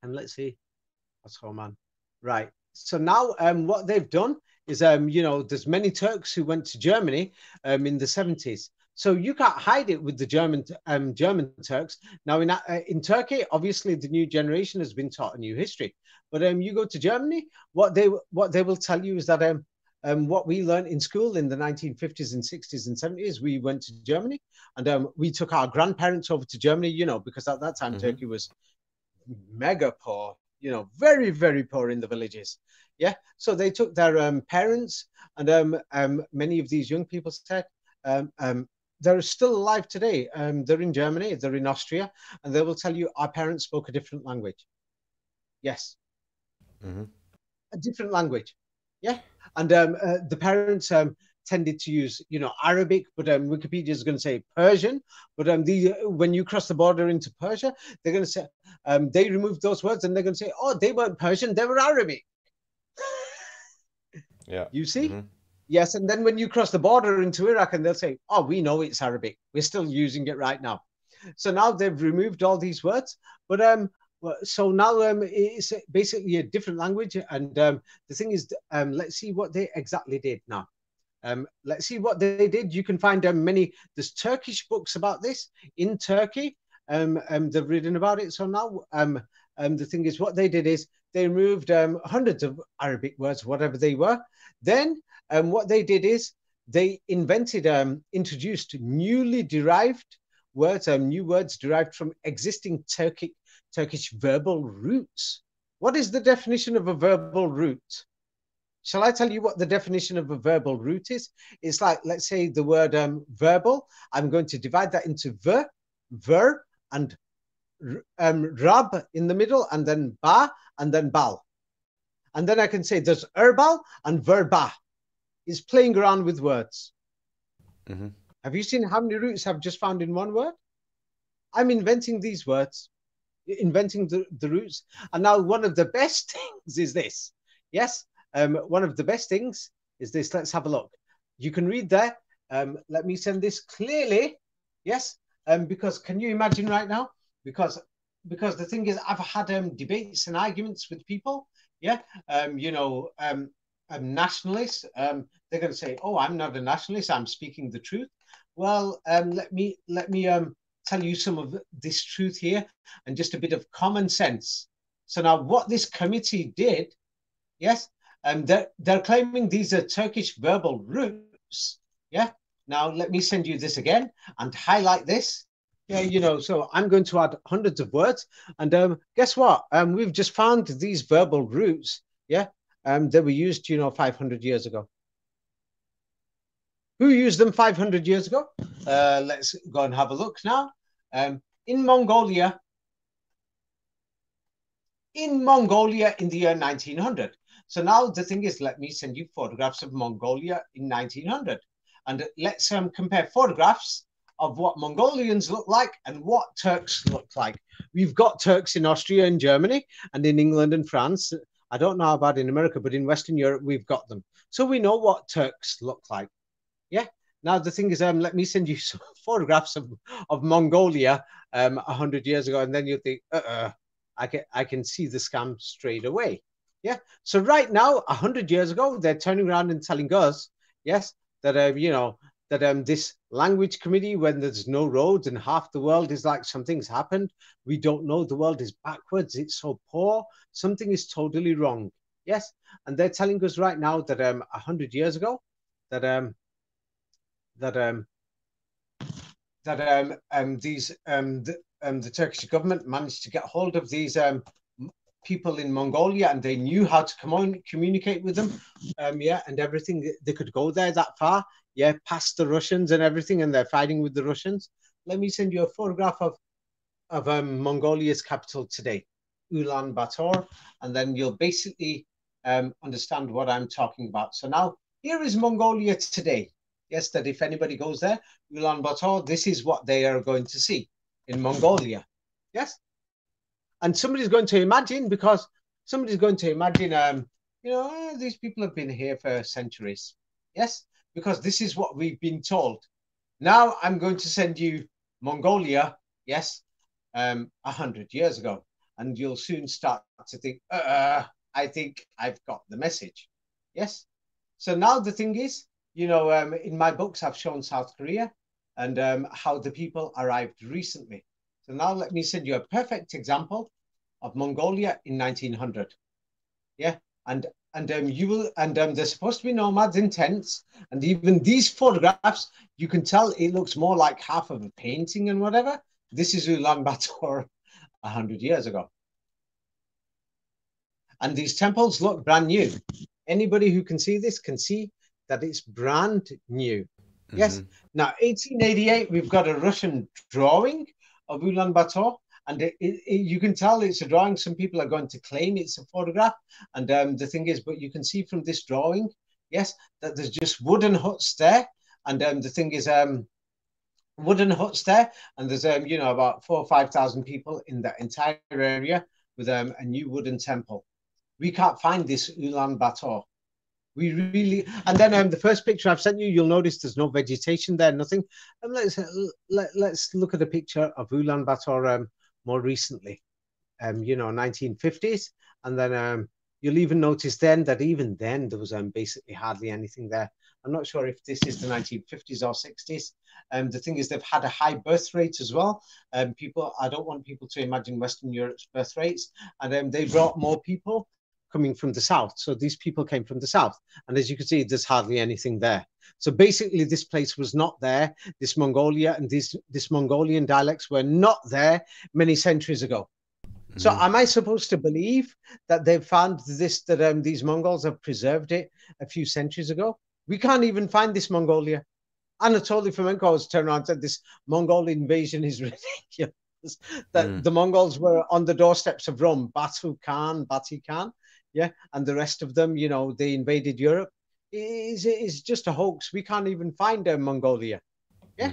And let's see. What's going on? Right. So now what they've done is there's many Turks who went to Germany in the 70s. So you can't hide it with the German Turks. Now in Turkey, obviously the new generation has been taught a new history. But you go to Germany, what they will tell you is that what we learned in school in the 1950s and 60s and 70s, we went to Germany and we took our grandparents over to Germany, because at that time Turkey was mega poor, very, very poor in the villages. Yeah. So they took their parents and many of these young people said, they're still alive today. They're in Germany, they're in Austria, and they will tell you our parents spoke a different language. Yes. A different language. Yeah. And the parents tended to use, Arabic, but Wikipedia is going to say Persian. But when you cross the border into Persia, they're going to say, they removed those words and they're going to say, oh, they weren't Persian, they were Arabic. Yeah. You see? Yes, and then when you cross the border into Iraq, and they'll say, oh, we know it's Arabic. We're still using it right now. So now they've removed all these words. But so now it's basically a different language. And the thing is, let's see what they exactly did now. Let's see what they did. You can find there's Turkish books about this in Turkey. They've written about it. So now the thing is, what they did is they removed hundreds of Arabic words, whatever they were. Then what they did is they introduced newly derived words, new words derived from existing Turkish verbal roots. What is the definition of a verbal root? Shall I tell you what the definition of a verbal root is? It's like, let's say the word verbal. I'm going to divide that into ver, and rab in the middle, and then ba, and then bal. And then I can say there's herbal and verba. It's playing around with words. Mm-hmm. Have you seen how many roots I've just found in one word? I'm inventing these words, inventing the roots. And now one of the best things is this. Yes, one of the best things is this. Let's have a look. You can read there. Let me send this clearly. Yes, because can you imagine right now? Because the thing is, I've had debates and arguments with people. Yeah, nationalists. They're going to say, "Oh, I'm not a nationalist. I'm speaking the truth." Well, let me tell you some of this truth here and just a bit of common sense. So now, what this committee did, yes, they're claiming these are Turkish verbal roots. Yeah. Now let me send you this again and highlight this. Yeah, so I'm going to add hundreds of words, and guess what? We've just found these verbal roots. Yeah, they were used, 500 years ago. Who used them 500 years ago? Let's go and have a look now. In Mongolia in the year 1900. So now the thing is, let me send you photographs of Mongolia in 1900, and let's compare photographs of what Mongolians look like and what Turks look like. We've got Turks in Austria and Germany and in England and France. I don't know about in America, but in Western Europe, we've got them. So we know what Turks look like. Yeah. Now, the thing is, let me send you some photographs of Mongolia 100 years ago, and then you'll think, I can see the scam straight away. Yeah. So right now, 100 years ago, they're turning around and telling us, yes, that, that this language committee, when there's no roads and half the world is like something's happened, we don't know, the world is backwards, it's so poor, something is totally wrong. Yes. And they're telling us right now that 100 years ago, that the Turkish government managed to get hold of these people in Mongolia, and they knew how to communicate with them. And everything, they could go there that far, past the Russians and everything, and they're fighting with the Russians. Let me send you a photograph of Mongolia's capital today, Ulaanbaatar, and then you'll basically understand what I'm talking about. So now, here is Mongolia today. Yes, that if anybody goes there, Ulaanbaatar, this is what they are going to see in Mongolia. Yes. And somebody's going to imagine, these people have been here for centuries. Yes, because this is what we've been told. Now I'm going to send you Mongolia, yes, 100 years ago. And you'll soon start to think, I think I've got the message. Yes. So now the thing is, in my books, I've shown South Korea and how the people arrived recently. So now let me send you a perfect example of Mongolia in 1900. Yeah, and there's supposed to be nomads in tents, and even these photographs, you can tell it looks more like half of a painting and whatever. This is Ulaanbaatar 100 years ago. And these temples look brand new. Anybody who can see this can see that it's brand new. Mm-hmm. Yes. Now, 1888, we've got a Russian drawing of Ulaanbaatar, and you can tell it's a drawing. Some people are going to claim it's a photograph, and the thing is, but you can see from this drawing, yes, that there's just wooden huts there, and the thing is, wooden huts there, and there's about 4,000 or 5,000 people in that entire area with a new wooden temple. We can't find this Ulaanbaatar. We really, and then the first picture I've sent you, you'll notice there's no vegetation there, nothing. And let's look at a picture of Ulaanbaatar more recently, 1950s, and then you'll even notice then that even then there was basically hardly anything there. I'm not sure if this is the 1950s or 60s. The thing is, they've had a high birth rate as well. I don't want people to imagine Western Europe's birth rates. And they brought more people coming from the south. So these people came from the south. And as you can see, there's hardly anything there. So basically, this place was not there. This Mongolia and this Mongolian dialects were not there many centuries ago. So am I supposed to believe that they've found this, that these Mongols have preserved it a few centuries ago? We can't even find this Mongolia. Anatoly Fomenko has turned around and said this Mongol invasion is ridiculous. That the Mongols were on the doorsteps of Rome, Batu Khan, yeah, and the rest of them, they invaded Europe. It's just a hoax. We can't even find Mongolia. Yeah.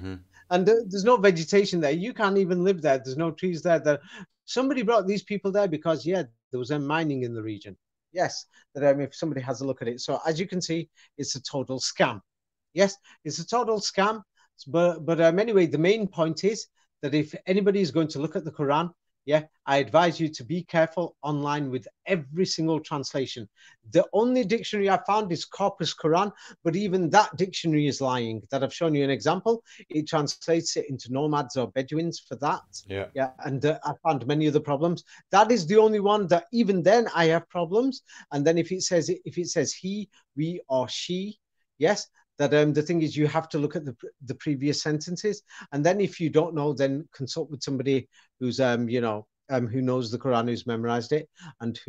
And there's no vegetation there. You can't even live there. There's no trees there. Somebody brought these people there because, there was mining in the region. Yes, that if somebody has a look at it. So as you can see, it's a total scam. Yes, it's a total scam. But anyway, the main point is that if anybody is going to look at the Quran, I advise you to be careful online with every single translation. The only dictionary I found is Corpus Quran, but even that dictionary is lying. That I've shown you an example. It translates it into nomads or Bedouins for that. Yeah. And I found many other problems. That is the only one that even then I have problems. And then if it says he, we, or she, yes, that the thing is you have to look at the previous sentences, and then if you don't know, then consult with somebody who's who knows the Quran, who's memorized it, and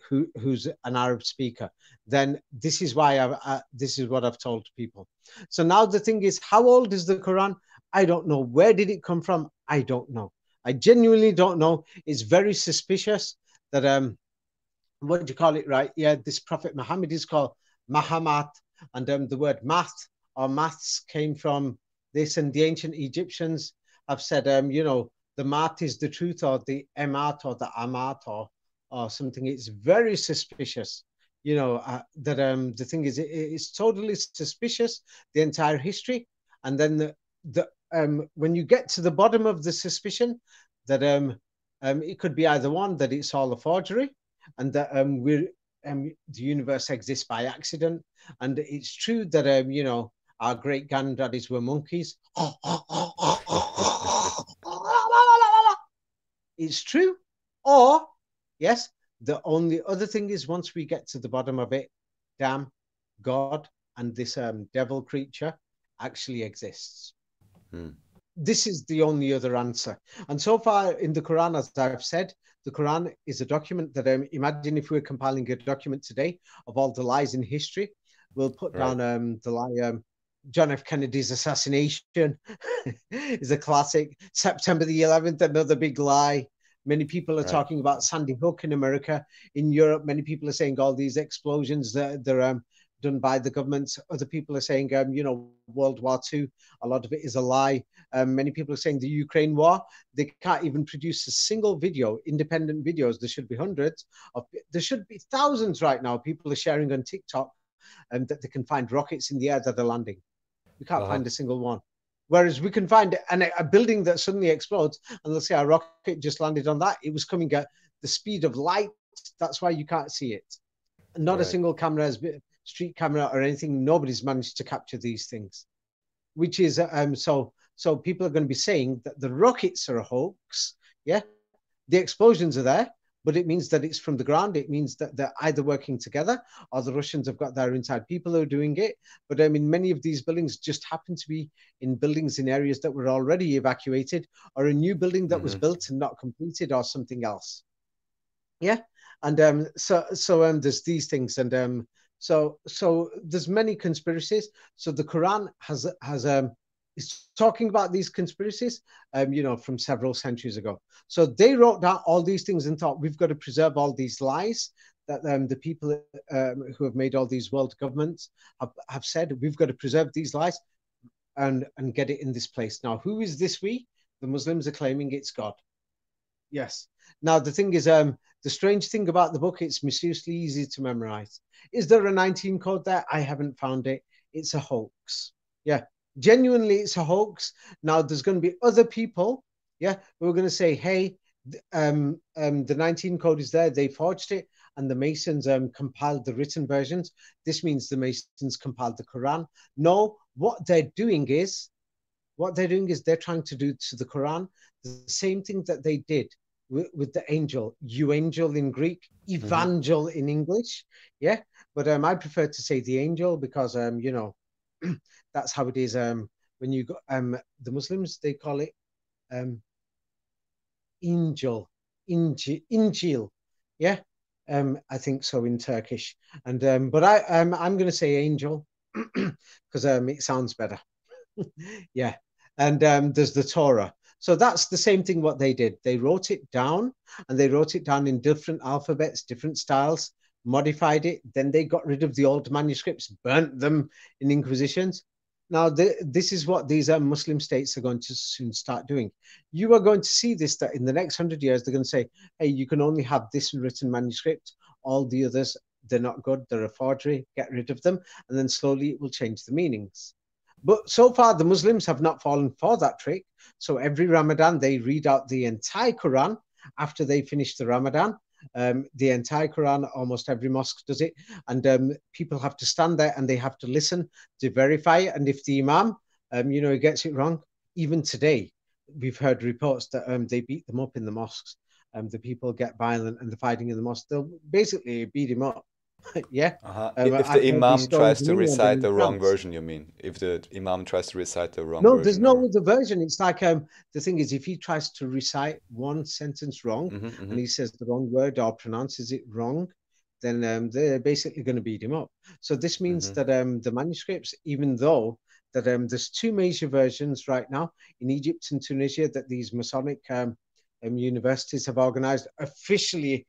who's an Arab speaker. Then this is why this is what I've told people. So now the thing is, how old is the Quran? I don't know. Where did it come from? I don't know. I genuinely don't know. It's very suspicious that what do you call it, right? Yeah, this Prophet Muhammad is called Muhammad. And the word math or maths came from this, and the ancient Egyptians have said, the math is the truth, or the emat, or the amat, or something. It's very suspicious, that the thing is, it's totally suspicious, the entire history. And then when you get to the bottom of the suspicion, that it could be either one, that it's all a forgery, and that the universe exists by accident. And it's true that our great granddaddies were monkeys. It's true. Or yes, the only other thing is, once we get to the bottom of it, damn, God and this devil creature actually exists. This is the only other answer. And so far in the Quran, as I've said, the Quran is a document that imagine if we were compiling a document today of all the lies in history. We'll put down the lie. John F. Kennedy's assassination is a classic. September the 11th, another big lie. Many people are talking about Sandy Hook in America. In Europe, many people are saying all these explosions that they're done by the governments. Other people are saying, World War II, a lot of it is a lie. Many people are saying the Ukraine war, they can't even produce a single video, independent videos. There should be hundreds. There should be thousands right now. People are sharing on TikTok and that they can find rockets in the air that are landing. We can't find a single one. Whereas we can find a building that suddenly explodes, and they'll say a rocket just landed on that. It was coming at the speed of light. That's why you can't see it. Not a single camera has been, street camera or anything. Nobody's managed to capture these things, which is so people are going to be saying that the rockets are a hoax. Yeah, the explosions are there, but it means that it's from the ground. It means that they're either working together or the Russians have got their inside people who are doing it. But many of these buildings just happen to be in buildings in areas that were already evacuated, or a new building that was built and not completed, or something else. Yeah, and so there's these things, and so there's many conspiracies. So the Quran has is talking about these conspiracies, from several centuries ago. So they wrote down all these things and thought, we've got to preserve all these lies that the people who have made all these world governments have said. We've got to preserve these lies and get it in this place. Now, who is this we? The Muslims are claiming it's God. Yes. Now, the thing is, the strange thing about the book, it's mysteriously easy to memorize. Is there a 19 code there? I haven't found it. It's a hoax. Yeah. Genuinely, it's a hoax. Now, there's going to be other people, who are going to say, hey, the 19 code is there. They forged it. and the Masons compiled the written versions. This means the Masons compiled the Quran. No, what they're doing is they're trying to do to the Quran the same thing that they did with the angel, euangel in Greek, evangel in English. Yeah, but I prefer to say the angel because you know, that's how it is. When you go, the Muslims, they call it angel, Injil. Yeah, I think so in Turkish. And but I'm going to say angel because it sounds better. Yeah, and there's the Torah. So that's the same thing what they did. They wrote it down, and they wrote it down in different alphabets, different styles, modified it. Then they got rid of the old manuscripts, burnt them in inquisitions. Now, this is what these Muslim states are going to soon start doing. You are going to see this, that in the next 100 years, they're going to say, hey, you can only have this written manuscript. All the others, they're not good. They're a forgery. Get rid of them. And then slowly it will change the meanings. But so far, the Muslims have not fallen for that trick. So every Ramadan, they read out the entire Quran after they finish the Ramadan. The entire Quran, almost every mosque does it. And people have to stand there and they have to listen to verify it. And if the Imam, you know, he gets it wrong, even today, we've heard reports that they beat them up in the mosques. The people get violent and the fighting in the mosque. They'll basically beat him up. Yeah. If the Imam tries to recite the wrong version, you mean? If the Imam tries to recite the wrong version? No, there's no other version. It's like the thing is, if he tries to recite one sentence wrong and he says the wrong word or pronounces it wrong, then they're basically going to beat him up. So this means that the manuscripts, even though that there's two major versions right now in Egypt and Tunisia that these Masonic universities have organized officially,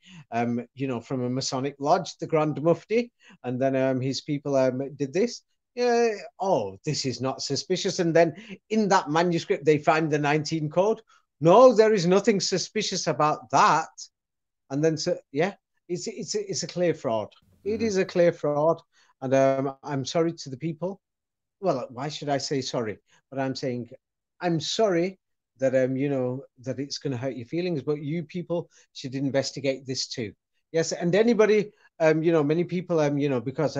you know, from a Masonic lodge, the Grand Mufti, and then his people did this. Yeah, oh, this is not suspicious. And then in that manuscript, they find the 19 code. No, there is nothing suspicious about that. And then, so yeah, it's a clear fraud. It is a clear fraud. And I'm sorry to the people. Well, why should I say sorry? But I'm saying I'm sorry that you know, that it's going to hurt your feelings, but you people should investigate this too. Yes, and anybody, you know, many people, you know, because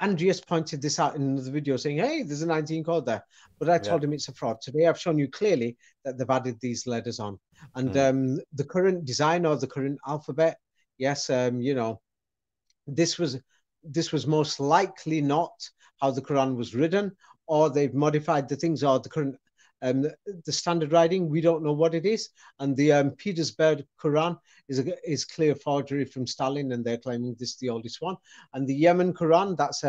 Andreas pointed this out in another video saying, hey, there's a 19 code there, but I told him it's a fraud. Today I've shown you clearly that they've added these letters on, and the current design or the current alphabet, yes, you know, this was most likely not how the Quran was written, or they've modified the things, or the current the standard writing, we don't know what it is. And the Petersburg Quran is clear forgery from Stalin, and they're claiming this is the oldest one. And the Yemen Quran, that's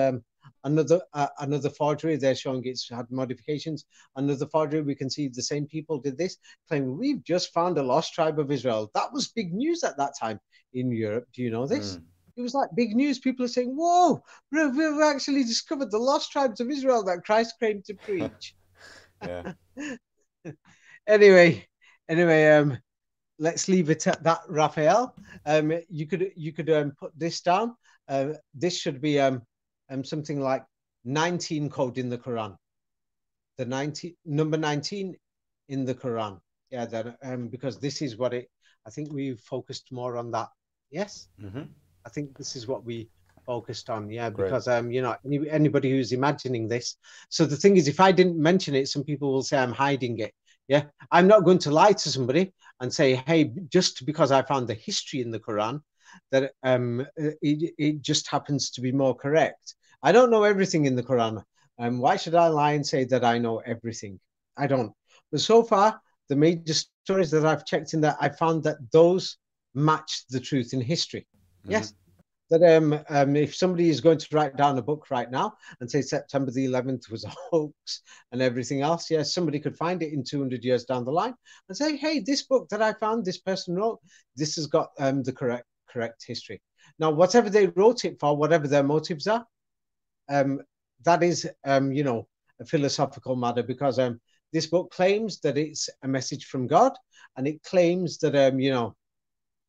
another forgery. They're showing it's had modifications. Another forgery, we can see the same people did this, claiming we've just found a lost tribe of Israel. That was big news at that time in Europe. Do you know this? It was like big news. People are saying, whoa, we've actually discovered the lost tribes of Israel that Christ came to preach. Yeah. Anyway, let's leave it at that, Raphael. You could put this down. This should be something like 19 code in the Quran. The number 19 in the Quran. Yeah, that because this is what it. I think we focused more on that. Yes. I think this is what we focused on. Yeah, because you know, anybody who's imagining this. So the thing is, if I didn't mention it, some people will say I'm hiding it. Yeah, I'm not going to lie to somebody and say, hey, just because I found the history in the Quran, that it just happens to be more correct. I don't know everything in the Quran. Why should I lie and say that I know everything? I don't. But so far, the major stories that I've checked in there, I found that those match the truth in history. Yes. That if somebody is going to write down a book right now and say September the 11th was a hoax and everything else, yes, somebody could find it in 200 years down the line and say, hey, this book that I found, this person wrote, this has got the correct history. Now, whatever they wrote it for, whatever their motives are, that is, you know, a philosophical matter, because this book claims that it's a message from God, and it claims that, you know,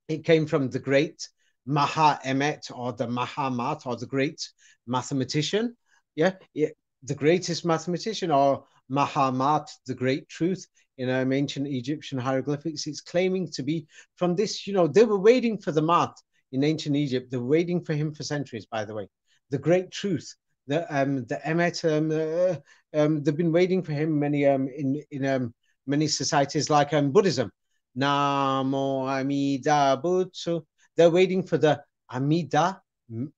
it came from the great Maha Emet, or the Mahamat, or the great mathematician. Yeah, the greatest mathematician, or Mahamat, the great truth in ancient Egyptian hieroglyphics. It's claiming to be from this, you know, they were waiting for the math in ancient Egypt, they're waiting for him for centuries, by the way. The great truth, the Emet, they've been waiting for him in many societies like Buddhism. Namo Amida Butsu. They're waiting for the Amida,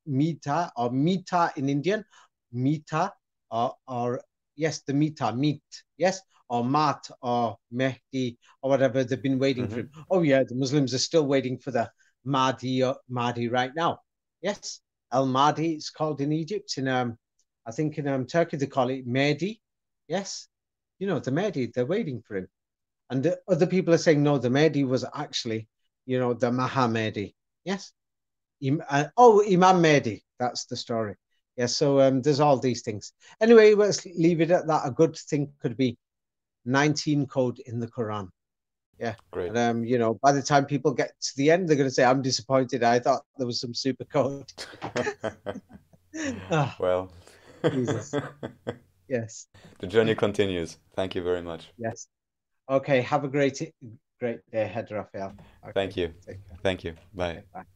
Mita, or Mita in Indian, Mita, or yes, the Mita, meat, yes, or Mat, or Mehdi, or whatever. They've been waiting for him. Oh yeah, the Muslims are still waiting for the Mahdi right now. Yes, Al Mahdi it's called in Egypt. In I think in Turkey they call it Mahdi. Yes, you know the Mahdi. They're waiting for him, and the other people are saying no. The Mahdi was actually, you know, the Mahamedi. Yes, Imam Mahdi. That's the story. Yes, so there's all these things. Anyway, let's leave it at that. A good thing could be 19 code in the Quran. Yeah. Great. And you know, by the time people get to the end, they're going to say, "I'm disappointed. I thought there was some super code." Well, Jesus. Yes. the journey continues. Thank you very much. Yes. Okay. Have a great day ahead, Raphael. Okay. Thank you. Take care. Thank you. Bye. Okay, bye.